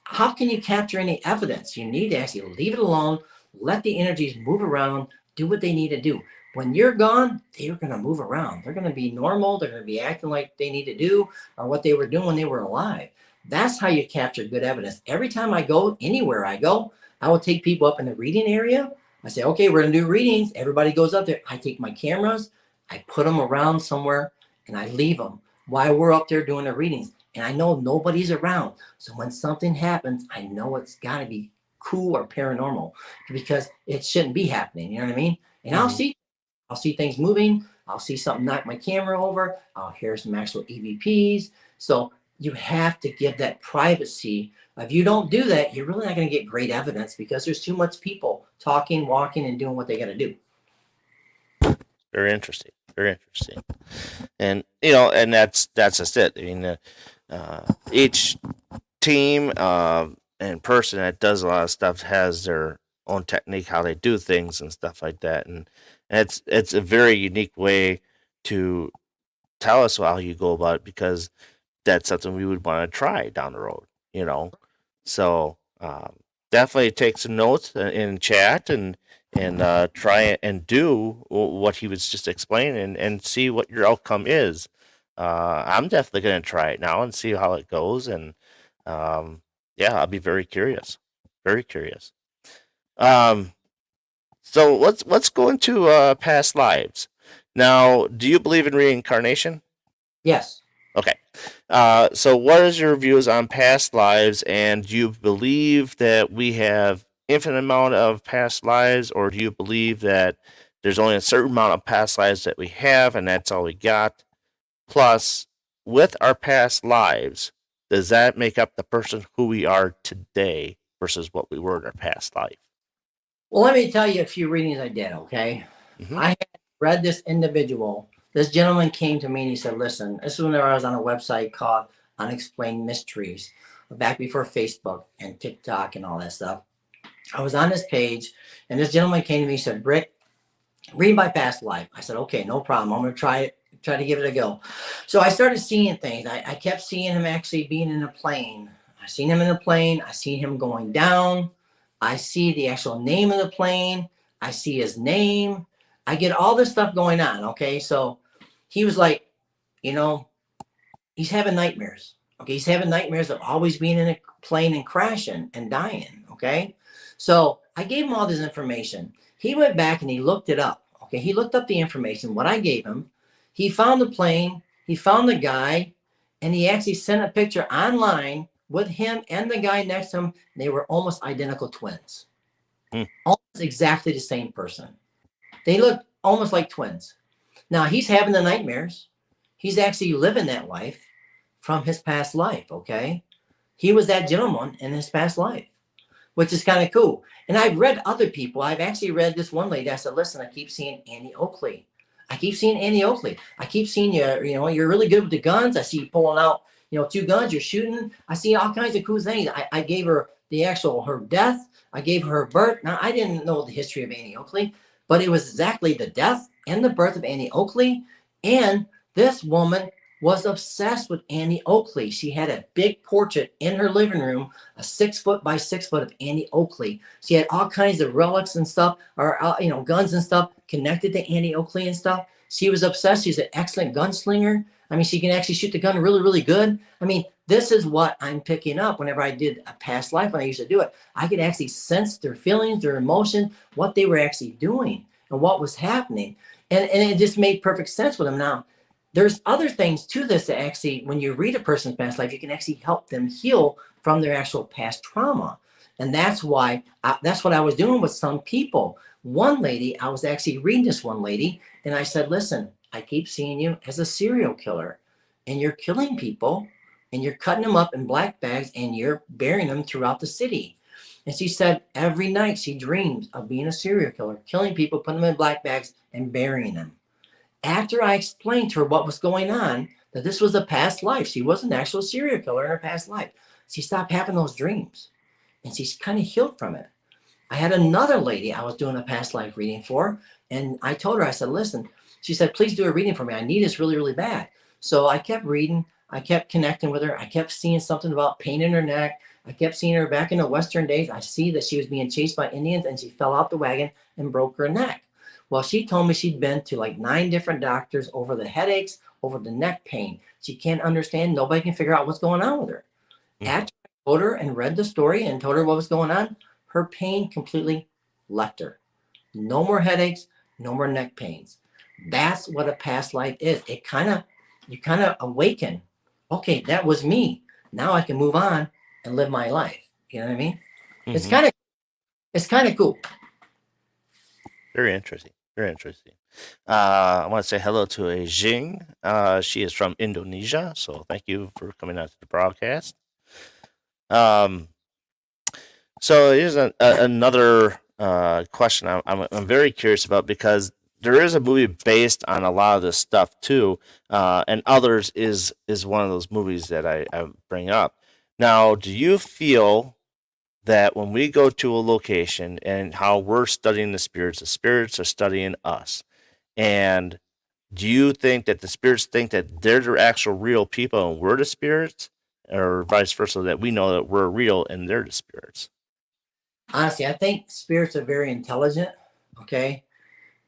How can you capture any evidence? You need to actually leave it alone, let the energies move around, do what they need to do. When you're gone, they're going to move around. They're going to be normal. They're going to be acting like they need to do or what they were doing when they were alive. That's how you capture good evidence. Every time I go, anywhere I go, I will take people up in the reading area. I say, okay, we're going to do readings. Everybody goes up there. I take my cameras, I put them around somewhere, and I leave them while we're up there doing the readings. And I know nobody's around. So when something happens, I know it's got to be cool or paranormal because it shouldn't be happening. You know what I mean? And I'll see things moving. I'll see something knock my camera over. I'll hear some actual EVPs. So you have to give that privacy. If you don't do that, you're really not going to get great evidence because there's too much people talking, walking, and doing what they got to do.
Very interesting. Very interesting. And and that's just it. I mean, each team and person that does a lot of stuff has their own technique how they do things and stuff like that, and it's a very unique way to tell us how you go about it, because that's something we would want to try down the road. So definitely take some notes in chat and try it and do what he was just explaining and see what your outcome is. I'm definitely going to try it now and see how it goes. And yeah, I'll be very curious. Very curious. So let's go into past lives. Now, do you believe in reincarnation?
Yes.
Okay. So what is your views on past lives, and do you believe that we have infinite amount of past lives, or do you believe that there's only a certain amount of past lives that we have and that's all we got? Plus, with our past lives, does that make up the person who we are today versus what we were in our past life?
Well, let me tell you a few readings I did, okay? I had read this individual. This gentleman came to me and he said, listen, this is when I was on a website called Unexplained Mysteries, back before Facebook and TikTok and all that stuff. I was on this page and this gentleman came to me and said, Rick, read my past life. I said, okay, no problem. I'm going to try to give it a go. So I started seeing things. I kept seeing him actually being in a plane. I seen him in a plane. I seen him going down. I see the actual name of the plane. I see his name. I get all this stuff going on. Okay. So he was like, he's having nightmares. Okay, he's having nightmares of always being in a plane and crashing and dying. Okay, so I gave him all this information. He went back and he looked it up. Okay, he looked up the information, what I gave him. He found the plane, he found the guy, and he actually sent a picture online with him and the guy next to him. They were almost identical twins,
Hmm.
almost exactly the same person. They looked almost like twins. Now he's having the nightmares. He's actually living that life from his past life. Okay. He was that gentleman in his past life, which is kind of cool. And I've read other people. I've actually read this one lady. I said, listen, I keep seeing Annie Oakley. I keep seeing Annie Oakley. I keep seeing you, you're really good with the guns. I see you pulling out, 2 guns, you're shooting. I see all kinds of cool things. I gave her her death. I gave her her birth. Now, I didn't know the history of Annie Oakley, but it was exactly the death and the birth of Annie Oakley. And this woman was obsessed with Annie Oakley. She had a big portrait in her living room, a 6 foot by 6 foot of Annie Oakley. She had all kinds of relics and stuff, or guns and stuff connected to Annie Oakley and stuff. She was obsessed. She's an excellent gunslinger. I mean, she can actually shoot the gun really, really good. I mean, this is what I'm picking up whenever I did a past life when I used to do it. I could actually sense their feelings, their emotion, what they were actually doing and what was happening. And it just made perfect sense with them. Now, there's other things to this that actually, when you read a person's past life, you can actually help them heal from their actual past trauma. And that's why, that's what I was doing with some people. One lady, I was actually reading this one lady, and I said, listen, I keep seeing you as a serial killer, and you're killing people, and you're cutting them up in black bags, and you're burying them throughout the city. And she said every night she dreams of being a serial killer, killing people, putting them in black bags, and burying them. After I explained to her what was going on, that this was a past life, she was an actual serial killer in her past life, she stopped having those dreams and she's kind of healed from it. I had another lady I was doing a past life reading for, and I told her, I said, listen, she said, please do a reading for me. I need this really, really bad. So I kept reading, I kept connecting with her. I kept seeing something about pain in her neck. I kept seeing her back in the Western days. I see that she was being chased by Indians and she fell out the wagon and broke her neck. Well, she told me she'd been to like 9 different doctors over the headaches, over the neck pain. She can't understand. Nobody can figure out what's going on with her. Mm-hmm. After I told her and read the story and told her what was going on, her pain completely left her. No more headaches, no more neck pains. That's what a past life is. You kind of awaken. Okay, that was me. Now I can move on and live my life. You know what I mean? Mm-hmm. It's kind of cool.
Very interesting. Very interesting. I want to say hello to Jing. She is from Indonesia, so thank you for coming out to the broadcast. So here's another question I'm very curious about, because there is a movie based on a lot of this stuff too, and Others is one of those movies that I bring up. Now, do you feel that when we go to a location and how we're studying the spirits are studying us? And do you think that the spirits think that they're the actual real people and we're the spirits, or vice versa, that we know that we're real and they're the spirits?
Honestly, I think spirits are very intelligent. Okay.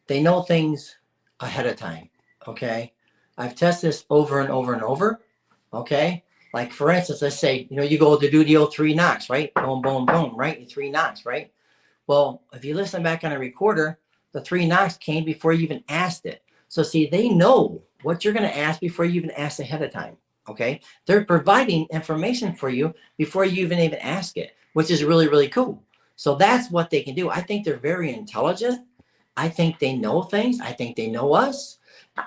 They know things ahead of time. Okay. I've tested this over and over and over. Okay. Like, for instance, let's say, you go to do the old 3 knocks, right? Boom, boom, boom, right? 3 knocks, right? Well, if you listen back on a recorder, the 3 knocks came before you even asked it. So see, they know what you're going to ask before you even ask ahead of time. Okay. They're providing information for you before you even ask it, which is really, really cool. So that's what they can do. I think they're very intelligent. I think they know things. I think they know us.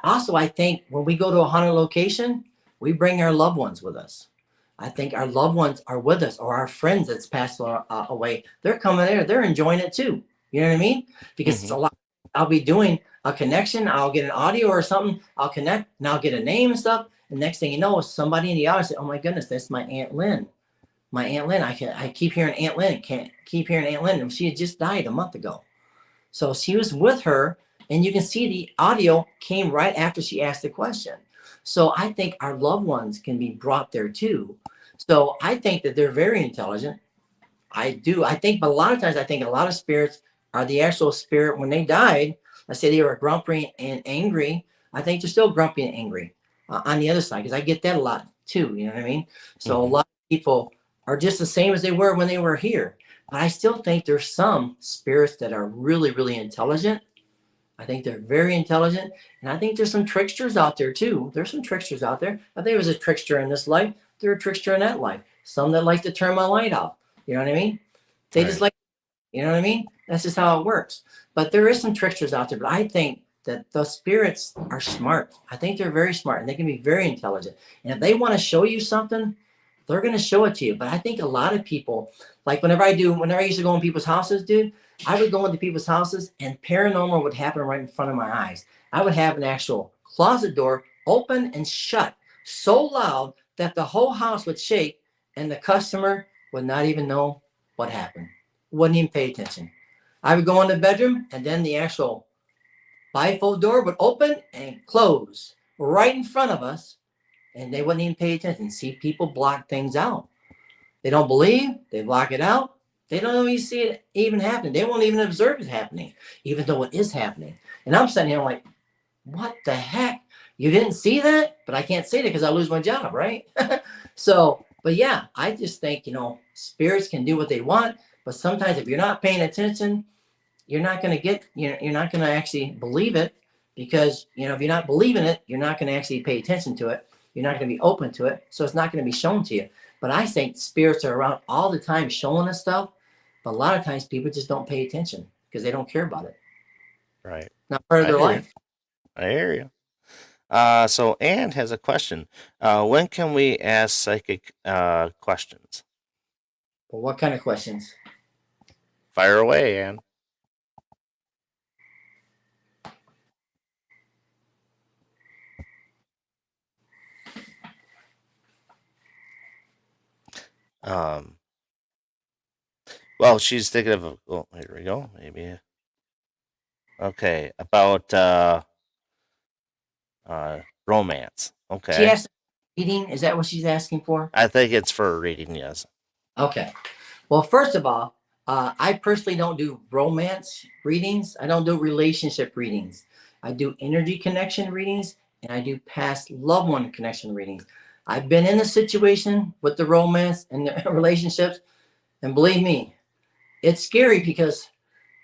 Also, I think when we go to a haunted location, we bring our loved ones with us. I think our loved ones are with us, or our friends that's passed away. They're coming there. They're enjoying it too. You know what I mean? Because it's a lot. I'll be doing a connection. I'll get an audio or something. I'll connect and I'll get a name and stuff. And next thing you know, somebody in the audience said, oh my goodness, that's my Aunt Lynn. My Aunt Lynn. I keep hearing Aunt Lynn. Can't keep hearing Aunt Lynn. And she had just died a month ago. So she was with her, and you can see the audio came right after she asked the question. So I think our loved ones can be brought there too. So I think that they're very intelligent. I do. I think, but a lot of times I think a lot of spirits are the actual spirit when they died. Let's say they were grumpy and angry. I think they're still grumpy and angry on the other side, because I get that a lot too. You know what I mean? So a
Mhm.
lot of people are just the same as they were when they were here. But I still think there's some spirits that are really, really intelligent. I think they're very intelligent. And I think there's some tricksters out there too. There's some tricksters out there. I think there was a trickster in this life. There's a trickster in that life. Some that like to turn my light off. You know what I mean? They just
Right.
like, you know what I mean? That's just how it works. But there is some tricksters out there. But I think that the spirits are smart. I think they're very smart and they can be very intelligent. And if they want to show you something, they're going to show it to you. But I think a lot of people, like whenever I used to go in people's houses, dude, I would go into people's houses and paranormal would happen right in front of my eyes. I would have an actual closet door open and shut so loud that the whole house would shake and the customer would not even know what happened. Wouldn't even pay attention. I would go in the bedroom and then the actual bifold door would open and close right in front of us and they wouldn't even pay attention. See, people block things out. They don't believe, they block it out. They don't even see it even happening. They won't even observe it happening, even though it is happening. And I'm sitting here like, what the heck? You didn't see that? But I can't say that because I lose my job, right? So, but yeah, I just think, spirits can do what they want. But sometimes if you're not paying attention, you're not going to you're not going to actually believe it because, if you're not believing it, you're not going to actually pay attention to it. You're not going to be open to it. So it's not going to be shown to you. But I think spirits are around all the time showing us stuff. But a lot of times people just don't pay attention because they don't care about it.
Right.
Not part of
I
their
hear you.
life.
I hear you. So Anne has a question. When can we ask psychic questions?
Well, what kind of questions?
Fire away, Anne. Um, well, she's thinking of. Oh, here we go. Maybe. Okay, about romance.
She
Okay,
asked reading. Is that what she's asking for?
I think it's for a reading. Yes.
Okay. Well, first of all, I personally don't do romance readings. I don't do relationship readings. I do energy connection readings and I do past loved one connection readings. I've been in a situation with the romance and the relationships, and believe me, it's scary because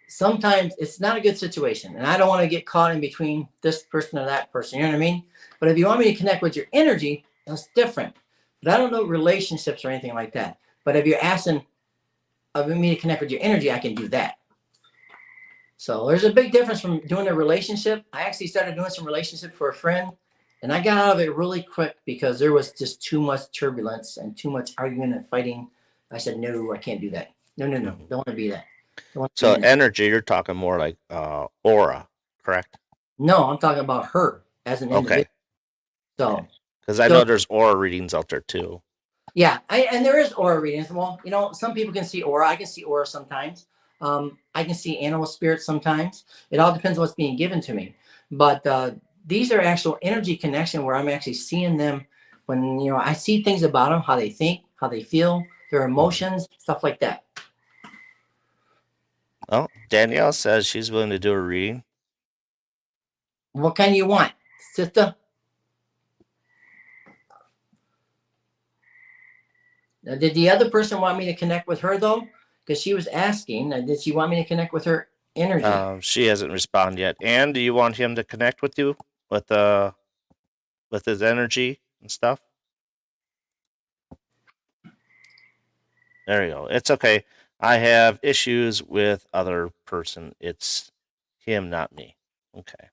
sometimes it's not a good situation. And I don't want to get caught in between this person or that person. You know what I mean? But if you want me to connect with your energy, that's different. But I don't know relationships or anything like that. But if you're asking of me to connect with your energy, I can do that. So there's a big difference from doing a relationship. I actually started doing some relationship for a friend and I got out of it really quick because there was just too much turbulence and too much arguing and fighting. I said, no, I can't do that. No, no, no.
Mhm.
Don't want to be that. Don't want to be
So
in that.
energy, you're talking more like aura, correct?
No, I'm talking about her as an
Okay.
individual. So,
Because I
so
know there's aura readings out there too.
yeah, and there is aura readings. Well, some people can see aura. I can see aura sometimes. I can see animal spirits sometimes. It all depends on what's being given to me. But these are actual energy connection where I'm actually seeing them when I see things about them, how they think, how they feel, their emotions, stuff like that.
Oh, Danielle says she's willing to do a reading.
What kind you want, sister? Now, did the other person want me to connect with her though? Because she was asking, did she want me to connect with her energy?
She hasn't responded yet. And do you want him to connect with you with his energy and stuff? There you go. It's okay. I have issues with other person. It's him, not me. Okay.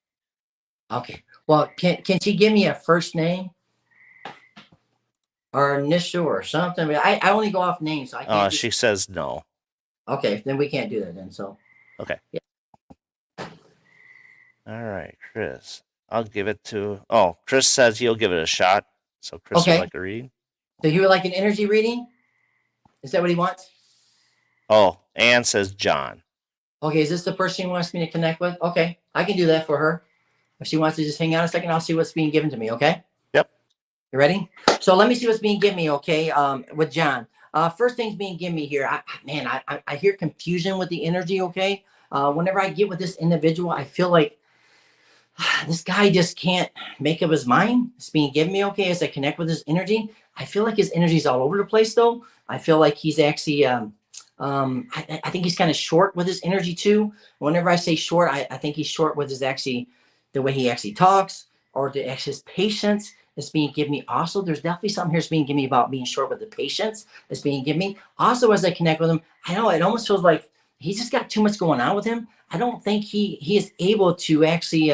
Okay. Well, can she give me a first name or initial or something? I only go off names, so I can't.
She says no.
Okay, then we can't do that then. So.
Okay.
Yeah.
All right, Chris. I'll give it to. Oh, Chris says he'll give it a shot. So Chris
Okay.
would like a read.
So you would like an energy reading? Is that what he wants?
Oh, Anne says John.
Okay, is this the person he wants me to connect with? Okay, I can do that for her. If she wants to just hang out a second, I'll see what's being given to me. Okay.
Yep.
You ready? So let me see what's being given me. Okay. With John. First thing's being given me here. I hear confusion with the energy. Okay. Whenever I get with this individual, I feel like this guy just can't make up his mind. It's being given me, okay, as I connect with his energy. I feel like his energy's all over the place, though. I feel like he's actually, I think he's kind of short with his energy too. Whenever I say short, I think he's short with his actually the way he actually talks or his patience that's being given me. Also, there's definitely something here that's being given me about being short with the patience that's being given me. Also, as I connect with him, I know it almost feels like he's just got too much going on with him. I don't think he is able to actually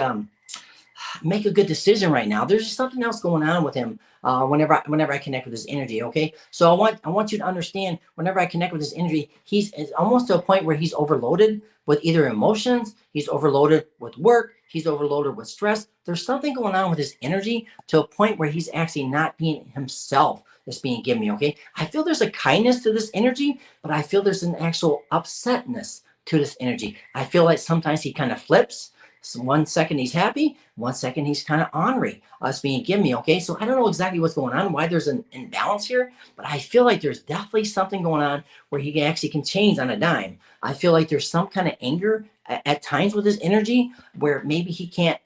make a good decision right now. There's just something else going on with him. Whenever I connect with his energy, okay. So I want you to understand. Whenever I connect with his energy, he's it's almost to a point where he's overloaded with either emotions, he's overloaded with work, he's overloaded with stress. There's something going on with his energy to a point where he's actually not being himself. That's being given me, okay. I feel there's a kindness to this energy, but I feel there's an actual upsetness to this energy. I feel like sometimes he kind of flips. So 1 second he's happy, 1 second he's kind of ornery. Us being given me, okay. So I don't know exactly what's going on, why there's an imbalance here, but I feel like there's definitely something going on where he actually can change on a dime. I feel like there's some kind of anger at times with his energy where maybe he can't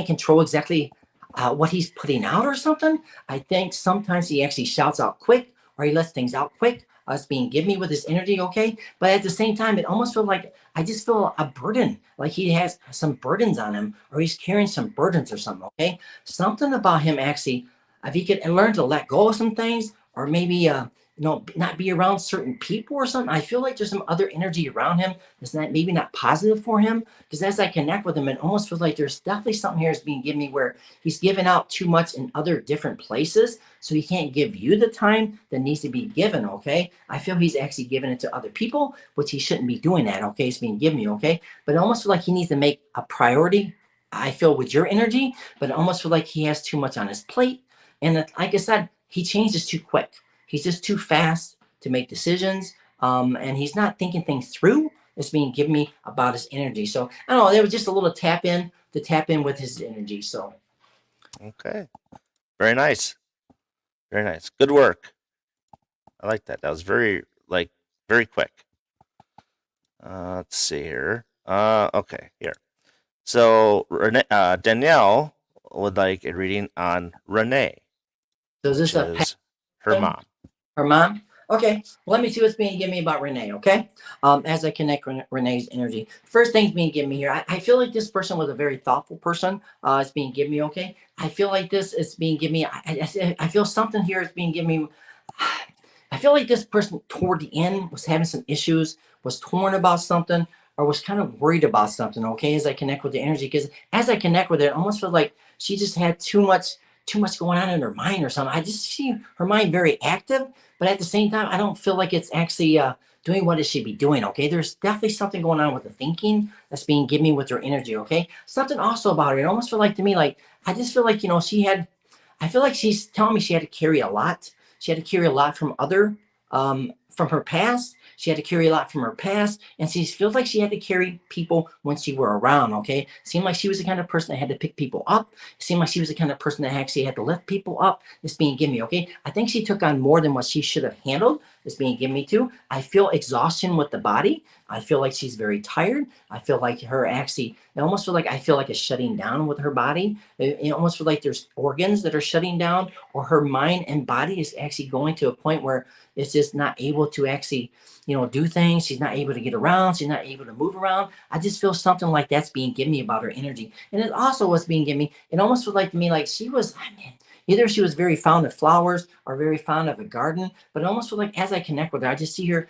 control exactly what he's putting out or something. I think sometimes he actually shouts out quick or he lets things out quick. Us being given me with his energy, okay. But at the same time, it almost feels like I just feel a burden, like he has some burdens on him, or he's carrying some burdens or something. Okay, something about him actually, if he could learn to let go of some things, or maybe not be around certain people or something. I feel like there's some other energy around him that's not maybe not positive for him. Because as I connect with him, it almost feels like there's definitely something here that's being given me where he's giving out too much in other different places, so he can't give you the time that needs to be given. Okay, I feel he's actually giving it to other people, which he shouldn't be doing that. Okay, it's being given me. Okay, but it almost feel like he needs to make a priority. I feel with your energy, but it almost feel like he has too much on his plate. And like I said, he changes too quick. He's just too fast to make decisions, and he's not thinking things through. It's being given me about his energy. So I don't know. There was just a little tap in to tap in with his energy. So
Okay. Very nice. Very nice. Good work. I like that. That was very quick. Let's see here. Okay, here. So Danielle would like a reading on Renee,
is
which
this a
is her
pattern?
mom.
Her mom? Okay. Well, let me see what's being given me about Renee, okay? As I connect Renee's energy. First thing's being given me here. I feel like this person was a very thoughtful person. It's being given me, okay? I feel like this is being given me. I feel something here is being given me. I feel like this person toward the end was having some issues, was torn about something, or was kind of worried about something, okay? As I connect with the energy. Because as I connect with it, I almost feel like she just had too much going on in her mind or something. I just see her mind very active, but at the same time, I don't feel like it's actually doing what it should be doing. Okay, there's definitely something going on with the thinking that's being given with her energy. Okay, something also about her. It almost feel like to me, like I just feel like she had. I feel like she's telling me she had to carry a lot. She had to carry a lot from her past. She had to carry a lot from her past, and she feels like she had to carry people when she were around. Okay, seemed like she was the kind of person that had to pick people up. It seemed like she was the kind of person that actually had to lift people up. It's being given me. Okay, I think she took on more than what she should have handled. It's being given me too. I feel exhaustion with the body. I feel like she's very tired. I feel like her actually. I almost feel like I feel like it's shutting down with her body. It almost feel like there's organs that are shutting down, or her mind and body is actually going to a point where it's just not able to actually, do things. She's not able to get around. She's not able to move around. I just feel something like that's being given me about her energy. And it also was being given me, it almost felt like to me like she was, I mean, either she was very fond of flowers or very fond of a garden, but it almost felt like as I connect with her, I just see her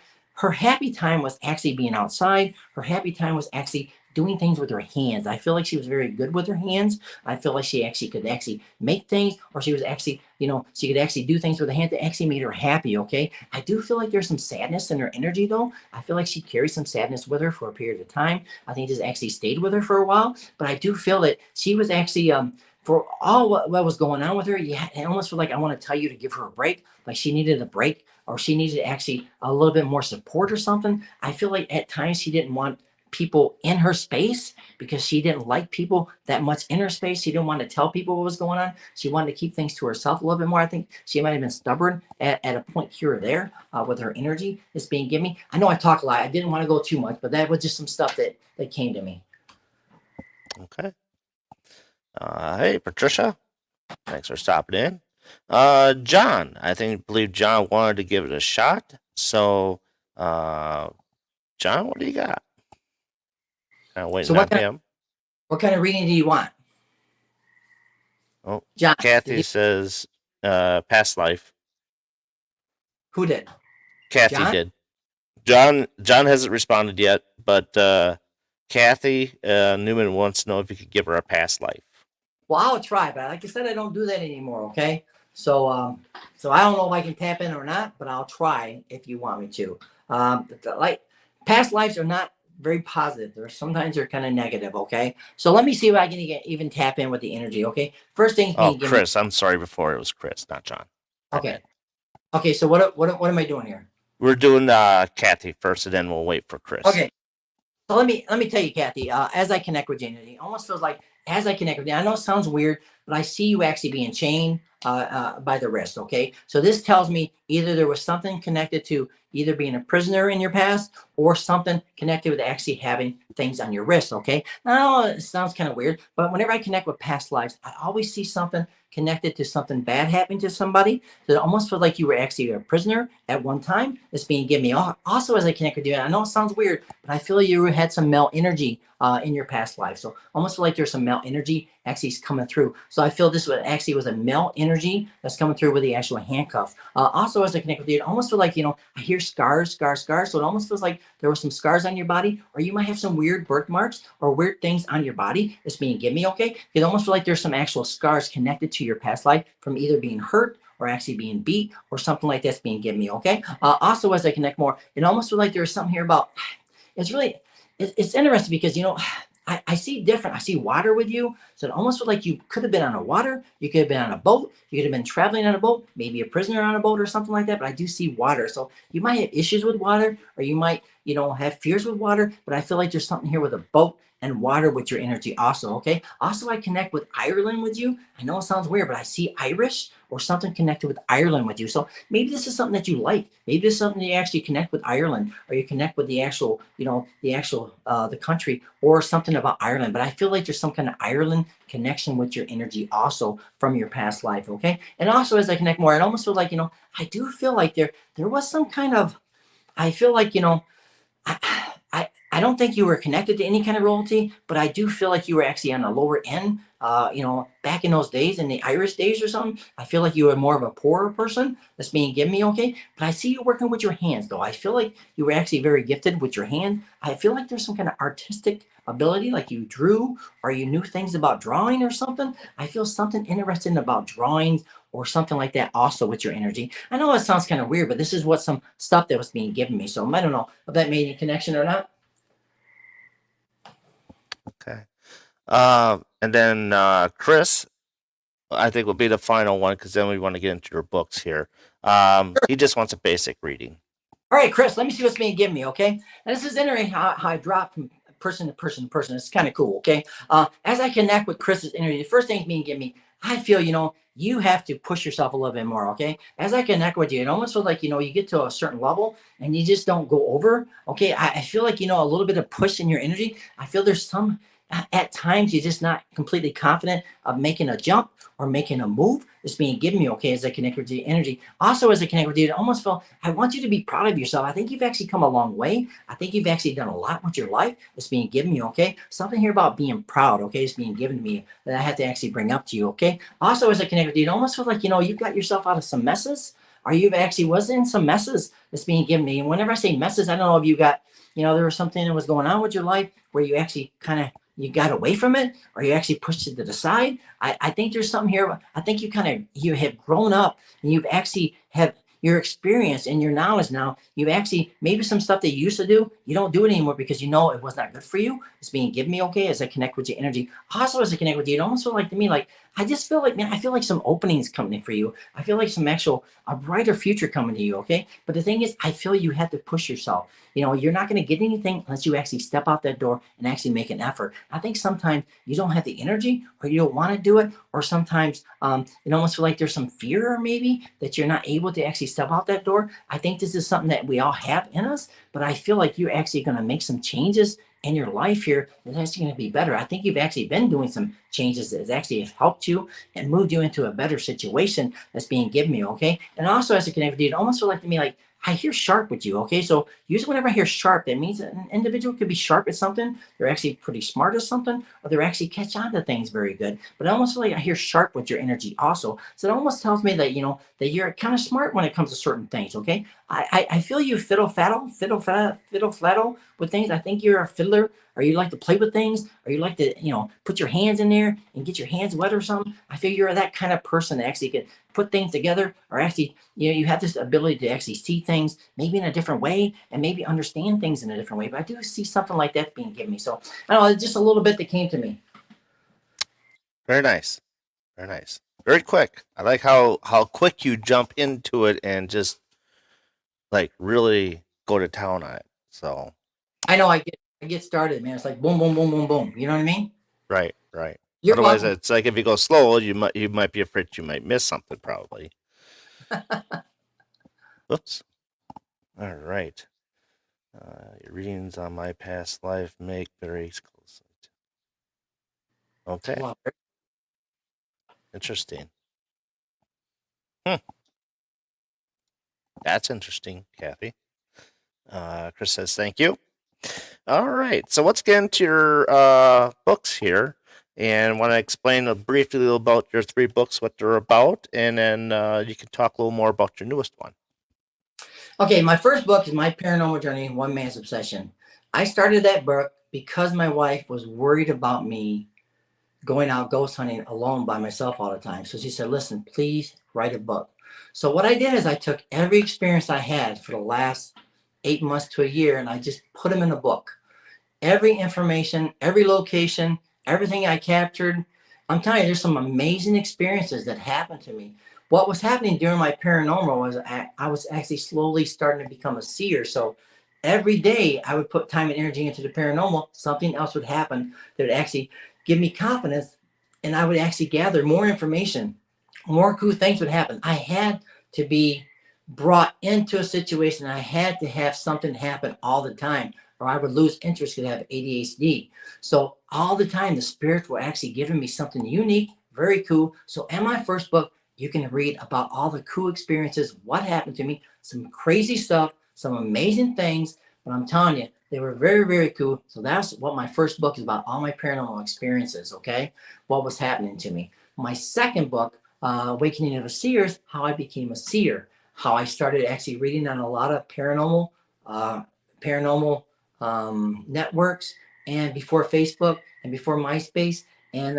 happy time was actually being outside. Her happy time was actually doing things with her hands. I feel like she was very good with her hands. I feel like she actually could actually make things, or she was actually, she could actually do things with her hand that actually made her happy. Okay. I do feel like there's some sadness in her energy though. I feel like she carries some sadness with her for a period of time. I think this actually stayed with her for a while, but I do feel that she was actually, for all what was going on with her, yeah, I almost feel like I want to tell you to give her a break. Like she needed a break, or she needed actually a little bit more support or something. I feel like at times she didn't want people in her space because she didn't like people that much in her space. She didn't want to tell people what was going on. She wanted to keep things to herself a little bit more. I think she might have been stubborn at a point here or there with her energy that's being given me. I know I talk a lot. I didn't want to go too much, but that was just some stuff that came to me.
Okay. Hey, Patricia. Thanks for stopping in. John, believe John wanted to give it a shot. So, John, what do you got? Kind of
So
waiting on him.
what kind of reading do you want?
Oh,
John,
Kathy says, past life.
who did?
Kathy
John?
did. John hasn't responded yet, but Kathy Newman wants to know if you could give her a past life.
Well, I'll try, but like I said, I don't do that anymore. Okay, so so I don't know if I can tap in or not, but I'll try if you want me to. Like past lives are not very positive. They're kind of negative. Okay, so let me see if I can even tap in with the energy. Okay, first thing's
Oh,
being given.
Chris, I'm sorry. Before it was Chris, not John.
Okay, okay. So what am I doing here?
We're doing Kathy first, and then we'll wait for Chris.
Okay. So let me tell you, Kathy. As I connect with Jane, it almost feels like as I connect with you. I know it sounds weird, but I see you actually being chained by the wrist. Okay, so this tells me either there was something connected to either being a prisoner in your past or something connected with actually having things on your wrist. Okay, now it sounds kind of weird, but whenever I connect with past lives, I always see something connected to something bad happening to somebody. So it almost feels like you were actually a prisoner at one time. It's being given me. Also, as I connect with you, I know it sounds weird, but I feel you had some male energy in your past life. So almost feel like there's some male energy actually coming through. So I feel this was a male energy that's coming through with the actual handcuff. Also, as I connect with you, it almost feel like, I hear scars. So it almost feels like there were some scars on your body, or you might have some weird birthmarks or weird things on your body that's being given me. Okay. It almost feel like there's some actual scars connected to your past life from either being hurt or actually being beat or something like that's being given me. Okay. Also, as I connect more, it almost feels like there's something here about it's really it's interesting because I see different. I see water with you, so it almost feels like you could have been on a water. You could have been on a boat. You could have been traveling on a boat, maybe a prisoner on a boat or something like that. But I do see water, so you might have issues with water, or you might have fears with water. But I feel like there's something here with a boat and water with your energy also. Okay. Also, I connect with Ireland with you. I know it sounds weird, but I see Irish or something connected with Ireland with you. So maybe this is something that you like. Maybe this is something that you actually connect with Ireland, or you connect with the actual, the country, or something about Ireland. But I feel like there's some kind of Ireland connection with your energy also from your past life. Okay. And also, as I connect more, it almost feels like, I do feel like there was some kind of, I feel like, I don't think you were connected to any kind of royalty, but I do feel like you were actually on the lower end. Back in those days, in the Irish days or something, I feel like you were more of a poorer person that's being given me. Okay, but I see you working with your hands, though. I feel like you were actually very gifted with your hand. I feel like there's some kind of artistic ability, like you drew or you knew things about drawing or something. I feel something interesting about drawings or something like that also with your energy. I know it sounds kind of weird, but this is what some stuff that was being given me. So I don't know if that made any connection or not.
Okay. And then Chris, I think will be the final one because then we want to get into your books here. He just wants a basic reading.
All right, Chris, let me see what's being given me, okay? Now, this is interesting how I drop from person to person to person. It's kind of cool, okay? As I connect with Chris's energy, the first thing being given me, I feel, you have to push yourself a little bit more, okay? As I connect with you, it almost feels like, you get to a certain level and you just don't go over, okay? I feel like, a little bit of push in your energy. I feel there's some, at times, you're just not completely confident of making a jump or making a move. It's being given me, okay, as I connect with the energy. Also, as I connect with you, it almost felt, I want you to be proud of yourself. I think you've actually come a long way. I think you've actually done a lot with your life. It's being given me, okay? Something here about being proud, okay? It's being given to me that I have to actually bring up to you, okay? Also, as I connect with you, it almost feels like, you've got yourself out of some messes, or you've actually was in some messes that's being given me. And whenever I say messes, I don't know if you got, there was something that was going on with your life where you actually kind of, you got away from it, or you actually pushed it to the side. I think there's something here. I think you have grown up, and you've actually have your experience and your knowledge now. You've actually, maybe some stuff that you used to do, you don't do it anymore because it was not good for you. It's being given me, okay, as I connect with your energy. Also, as I connect with you, it almost feel like to me, like, I just feel like, man, I feel like some openings coming for you. I feel like some actual, a brighter future coming to you, okay? But the thing is, I feel you have to push yourself. You're not going to get anything unless you actually step out that door and actually make an effort. I think sometimes you don't have the energy, or you don't want to do it, or sometimes it almost feels like there's some fear, or maybe that you're not able to actually step out that door. I think this is something that we all have in us, but I feel like you're actually going to make some changes in your life here is actually going to be better. I think you've actually been doing some changes that has actually helped you and moved you into a better situation that's being given you, okay? And also as a connected, it almost feel like to me like I hear sharp with you, okay? So usually whenever I hear sharp, that means that an individual could be sharp at something, they're actually pretty smart at something, or they're actually catch on to things very good. But I almost feel like I hear sharp with your energy also. So it almost tells me that, that you're kind of smart when it comes to certain things, okay? I feel you fiddle faddle with things. I think you're a fiddler, or you like to play with things, or you like to, put your hands in there and get your hands wet or something. I feel you're that kind of person that actually can put things together, or actually, you have this ability to actually see things maybe in a different way and maybe understand things in a different way. But I do see something like that being given me. So I don't know, just a little bit that came to me.
Very nice. Very nice. Very quick. I like how quick you jump into it and just like really go to town on it. So
I know I get started, man. It's like boom, boom, boom, boom, boom. You know what I mean?
right, right.
You're
Otherwise,
welcome.
it's like if you go slow, you might be afraid you might miss something probably. Whoops. All right. Your readings on my past life make very exclusive. Okay.
Wow.
Interesting. Hmm. That's interesting, Kathy. Chris says thank you. All right. So let's get into your books here. And want to explain briefly about your 3 books, what they're about, and then you can talk a little more about your newest one.
Okay, my first book is My Paranormal Journey, One Man's Obsession. I started that book because my wife was worried about me going out ghost hunting alone by myself all the time. So she said, listen, please write a book. So what I did is I took every experience I had for the last 8 months to a year and I just put them in a book. Every information, every location, everything I captured. I'm telling you, there's some amazing experiences that happened to me. What was happening during my paranormal was I was actually slowly starting to become a seer. So every day I would put time and energy into the paranormal, something else would happen that would actually give me confidence. And I would actually gather more information, more cool things would happen. I had to be brought into a situation. I had to have something happen all the time or I would lose interest because I have ADHD. So all the time, the spirits were actually giving me something unique, very cool. So in my first book, you can read about all the cool experiences, what happened to me, some crazy stuff, some amazing things. But I'm telling you, they were very, very cool. So that's what my first book is about, all my paranormal experiences, okay? What was happening to me. My second book, Awakening of the Seers, how I became a seer, how I started actually reading on a lot of uh, paranormal networks and before Facebook and before MySpace and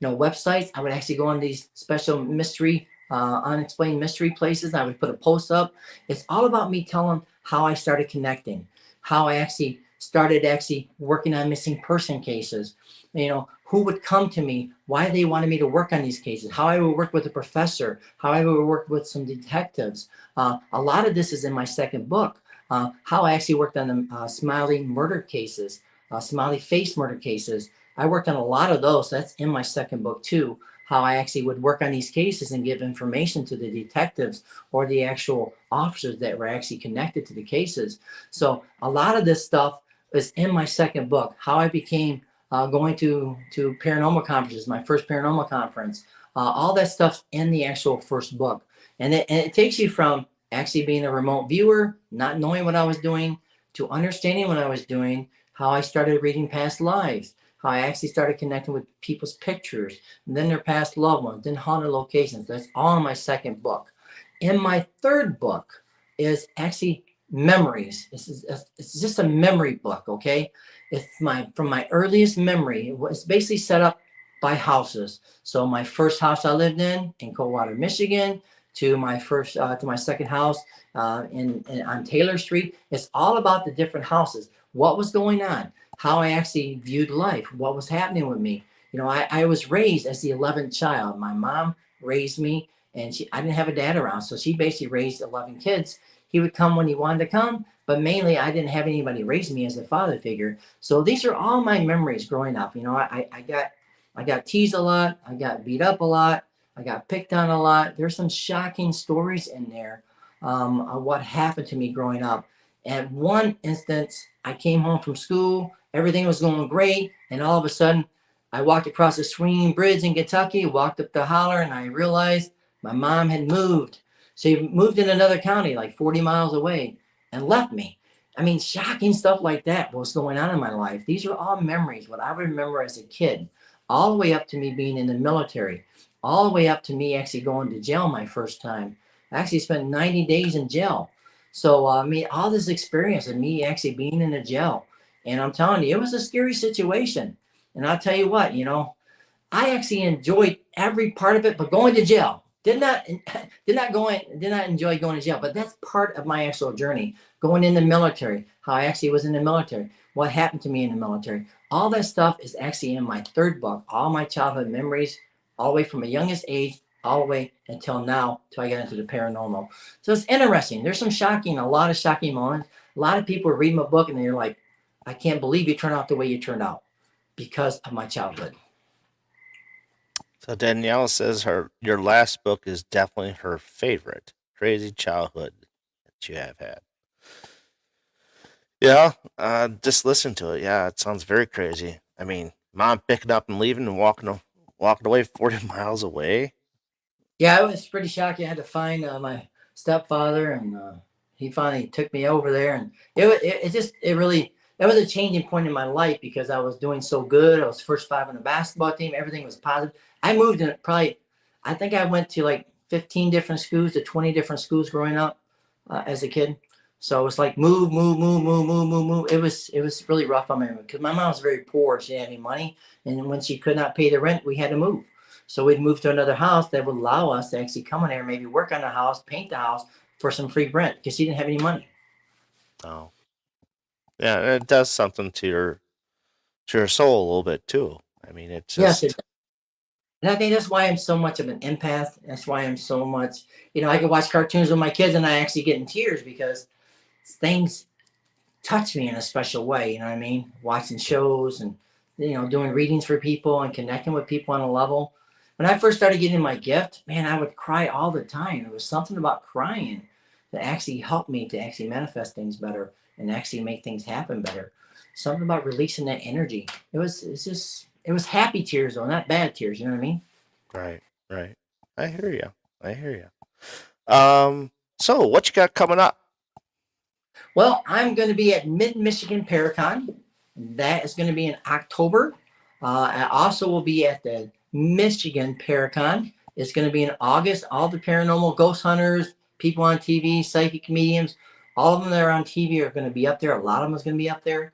websites. I would actually go on these special mystery, unexplained mystery places. I would put a post up. It's all about me telling how I started connecting, how I actually started actually working on missing person cases. Who would come to me, why they wanted me to work on these cases, how I would work with a professor, how I would work with some detectives. A lot of this is in my second book. How I actually worked on the Smiley murder cases, Smiley face murder cases. I worked on a lot of those. That's in my second book too. How I actually would work on these cases and give information to the detectives or the actual officers that were actually connected to the cases. So a lot of this stuff is in my second book. How I became going to paranormal conferences, my first paranormal conference. All that stuff's in the actual first book, and it takes you from actually being a remote viewer, not knowing what I was doing, to understanding what I was doing, how I started reading past lives, how I actually started connecting with people's pictures, and then their past loved ones, then haunted locations. That's all in my second book. In my third book is actually memories. It's just a memory book, okay? It's from my earliest memory. It's basically set up by houses. So my first house I lived in Coldwater, Michigan, to my second house on Taylor Street. It's all about the different houses. What was going on? How I actually viewed life. What was happening with me? I was raised as the 11th child. My mom raised me, and I didn't have a dad around, so she basically raised 11 kids. He would come when he wanted to come, but mainly I didn't have anybody raise me as a father figure. So these are all my memories growing up. I got teased a lot. I got beat up a lot. I got picked on a lot. There's some shocking stories in there of what happened to me growing up. At one instance, I came home from school Everything was going great. And all of a sudden, I walked across the swinging bridge in Kentucky, walked up the holler, and I realized my mom had moved. She moved in another county, like 40 miles away, and left me. I mean, shocking stuff like that was going on in my life. These are all memories, what I remember as a kid, all the way up to me being in the military, all the way up to me actually going to jail my first time. I actually spent 90 days in jail. So, I mean, all this experience of me actually being in a jail. And I'm telling you, it was a scary situation. And I'll tell you what, I actually enjoyed every part of it, but going to jail did not enjoy going to jail. But that's part of my actual journey. Going in the military, how I actually was in the military, what happened to me in the military, all that stuff is actually in my third book. All my childhood memories, all the way from the youngest age, all the way until now, till I got into the paranormal. So it's interesting. There's a lot of shocking moments. A lot of people read my book and they're like, "I can't believe you turned out the way you turned out," because of my childhood.
So Danielle says your last book is definitely her favorite. Crazy childhood that you have had. Yeah, just listen to it. Yeah, it sounds very crazy. I mean, mom picking up and leaving and walking away 40 miles away.
Yeah, it was pretty shocking. I had to find my stepfather, and he finally took me over there, and it really that was a changing point in my life because I was doing so good. I was first five on the basketball team. Everything was positive. I moved in probably, I think I went to like 15 different schools to 20 different schools growing up as a kid. So it was like move, move, move, move, move, move, move. It was really rough on me because my mom was very poor. She didn't have any money, and when she could not pay the rent, we had to move. So we'd move to another house that would allow us to actually come in there, maybe work on the house, paint the house for some free rent because she didn't have any money.
Oh, yeah, it does something to your soul a little bit too. I mean, it's
Yes,
just
and I think that's why I'm so much of an empath. That's why I'm so much, I can watch cartoons with my kids and I actually get in tears because things touch me in a special way. You know what I mean? Watching shows and doing readings for people and connecting with people on a level. When I first started getting my gift, man, I would cry all the time. There was something about crying that actually helped me to actually manifest things better and actually make things happen better. Something about releasing that energy. It was happy tears though, not bad tears. You know what I mean?
right, right. I hear you. I hear you. So what you got coming up?
Well, I'm going to be at Mid Michigan Paracon. That is going to be in October. I also will be at the Michigan Paracon. It's going to be in August. All the paranormal ghost hunters, people on TV, psychic mediums, all of them that are on TV are going to be up there. A lot of them is going to be up there.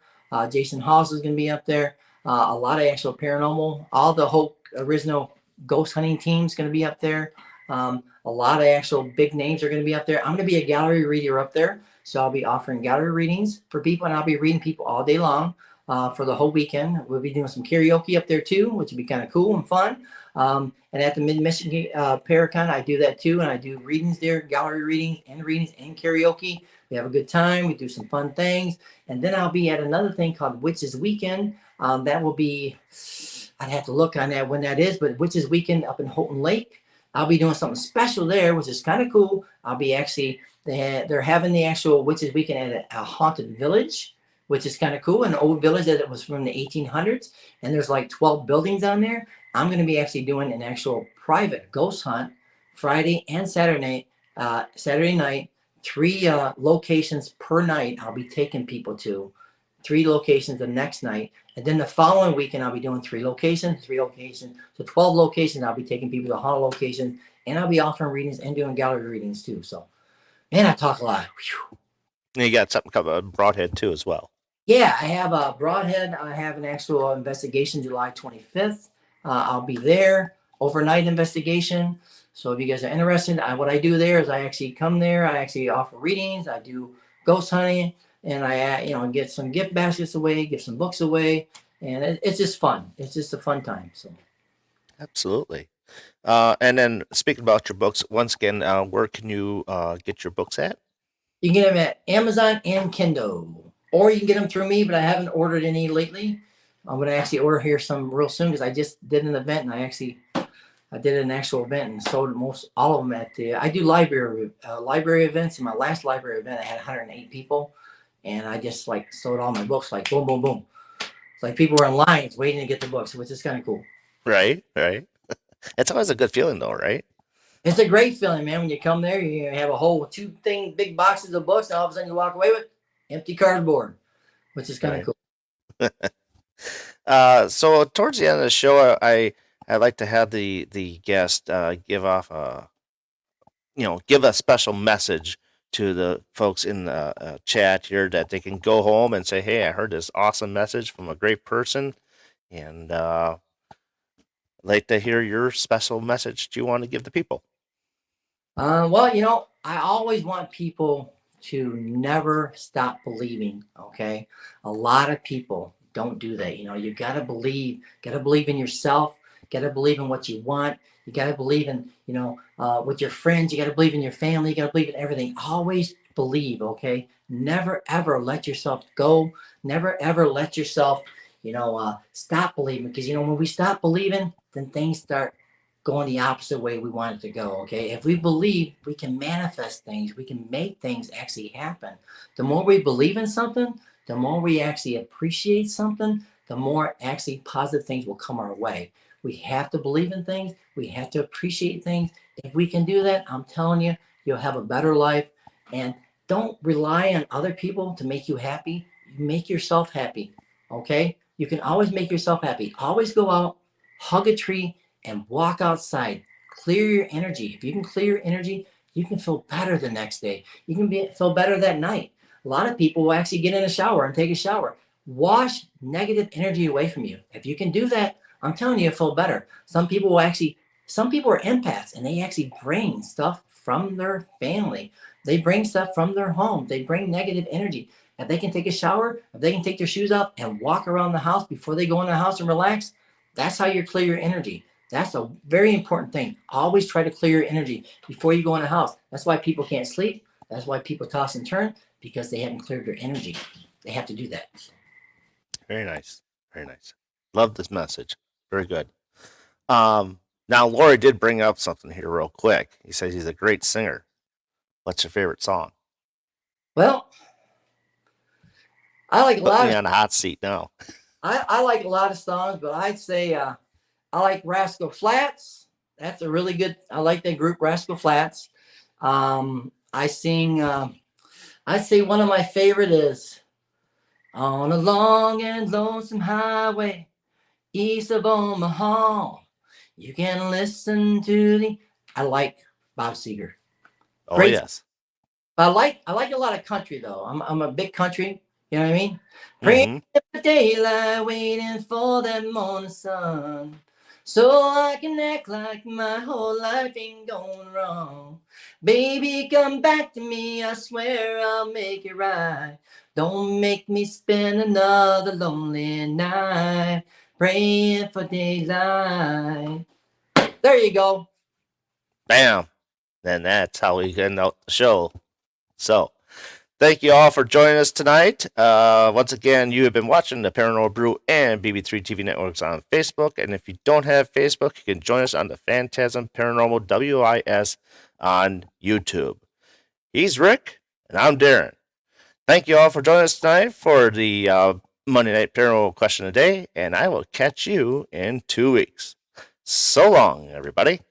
Jason Hawes is going to be up there. A lot of actual paranormal. All the whole original ghost hunting team is going to be up there. A lot of actual big names are going to be up there. I'm going to be a gallery reader up there. So I'll be offering gallery readings for people, and I'll be reading people all day long for the whole weekend. We'll be doing some karaoke up there too, which would be kind of cool and fun. And at the Mid Michigan Paracon, I do that too, and I do readings there, gallery readings and karaoke. We have a good time. We do some fun things, and then I'll be at another thing called Witches Weekend. That will be, I'd have to look on that when that is, but Witches Weekend up in Houghton Lake. I'll be doing something special there, which is kind of cool. I'll be actually they're having the actual Witches Weekend at a haunted village, which is kind of cool. An old village that it was from the 1800s, and there's like 12 buildings on there. I'm going to be actually doing an actual private ghost hunt Friday and Saturday night, three locations per night. I'll be taking people to three locations the next night, and then the following weekend I'll be doing three locations, so 12 locations. I'll be taking people to haunted locations, and I'll be offering readings and doing gallery readings too. So. Man, I talk a lot. Whew.
And you got something coming Broadhead too as well.
Yeah, I have a Broadhead. I have an actual investigation July 25th. I'll be there, overnight investigation. So if you guys are interested, what I do there is I actually come there. I actually offer readings. I do ghost hunting, and I get some gift baskets away, give some books away, and it's just fun. It's just a fun time. So
Absolutely. And then speaking about your books, once again, where can you get your books at?
you can get them at Amazon and Kindle, or you can get them through me, but I haven't ordered any lately. I'm going to actually order here some real soon because I just did an event and I did an actual event and sold all of them at I do library events. In my last library event, I had 108 people, and I just like sold all my books like boom, boom, boom. It's like people were in lines waiting to get the books, which is kind of cool.
Right. It's always a good feeling, though, right?
It's a great feeling, man. When you come there, you have a whole big boxes of books, and all of a sudden you walk away with empty cardboard, which is kind of
Right.
cool.
So towards the end of the show, I like to have the guest give off give a special message to the folks in the chat here that they can go home and say, "Hey, I heard this awesome message from a great person," and like to hear your special message you want to give the people.
Well, I always want people to never stop believing. Okay. A lot of people don't do that. You gotta believe in yourself, gotta believe in what you want. You gotta believe in, with your friends, you gotta believe in your family, you gotta believe in everything. Always believe, okay? Never ever let yourself go. Never ever let yourself, stop believing. Because when we stop believing, then things start going the opposite way we want it to go. Okay. If we believe, we can manifest things, we can make things actually happen. The more we believe in something, the more we actually appreciate something, the more actually positive things will come our way. We have to believe in things, we have to appreciate things. If we can do that, I'm telling you, you'll have a better life. And don't rely on other people to make you happy. Make yourself happy. Okay. You can always make yourself happy. Always go out, hug a tree, and walk outside. Clear your energy. If you can clear your energy, you can feel better the next day. You can feel better that night. A lot of people will actually get in a shower and take a shower. Wash negative energy away from you. If you can do that, I'm telling you, you'll feel better. Some people are empaths, and they actually bring stuff from their family. They bring stuff from their home. They bring negative energy. If they can take a shower, if they can take their shoes off and walk around the house before they go in the house and relax, that's how you clear your energy. That's a very important thing. Always try to clear your energy before you go in the house. That's why people can't sleep. That's why people toss and turn, because they haven't cleared their energy. They have to do that.
Very nice. Very nice. Love this message. Very good. Now Lori did bring up something here real quick. He says he's a great singer. What's your favorite song?
Well, I like a
Put
lot
me
of
on the hot seat now.
I like a lot of songs, but I'd say I like Rascal Flats. That's a really good. I like that group, Rascal Flats. I sing. I'd say one of my favorite is "On a Long and Lonesome Highway East of Omaha." You can listen to the. I like Bob Seger.
Oh
Great.
yes.
I like a lot of country though. I'm a big country. You know what I mean? Praying
Mm-hmm.
for daylight, waiting for that morning sun, so I can act like my whole life ain't going wrong. Baby, come back to me. I swear I'll make it right. Don't make me spend another lonely night praying for daylight. There you go.
Bam. Then that's how we end out the show. So, thank you all for joining us tonight. Once again, you have been watching the Paranormal Brew and BB3 TV Networks on Facebook. And if you don't have Facebook, you can join us on the Phantasm Paranormal WIS on YouTube. He's Rick, and I'm Darren. Thank you all for joining us tonight for the Monday Night Paranormal Question of the Day, and I will catch you in 2 weeks. So long, everybody.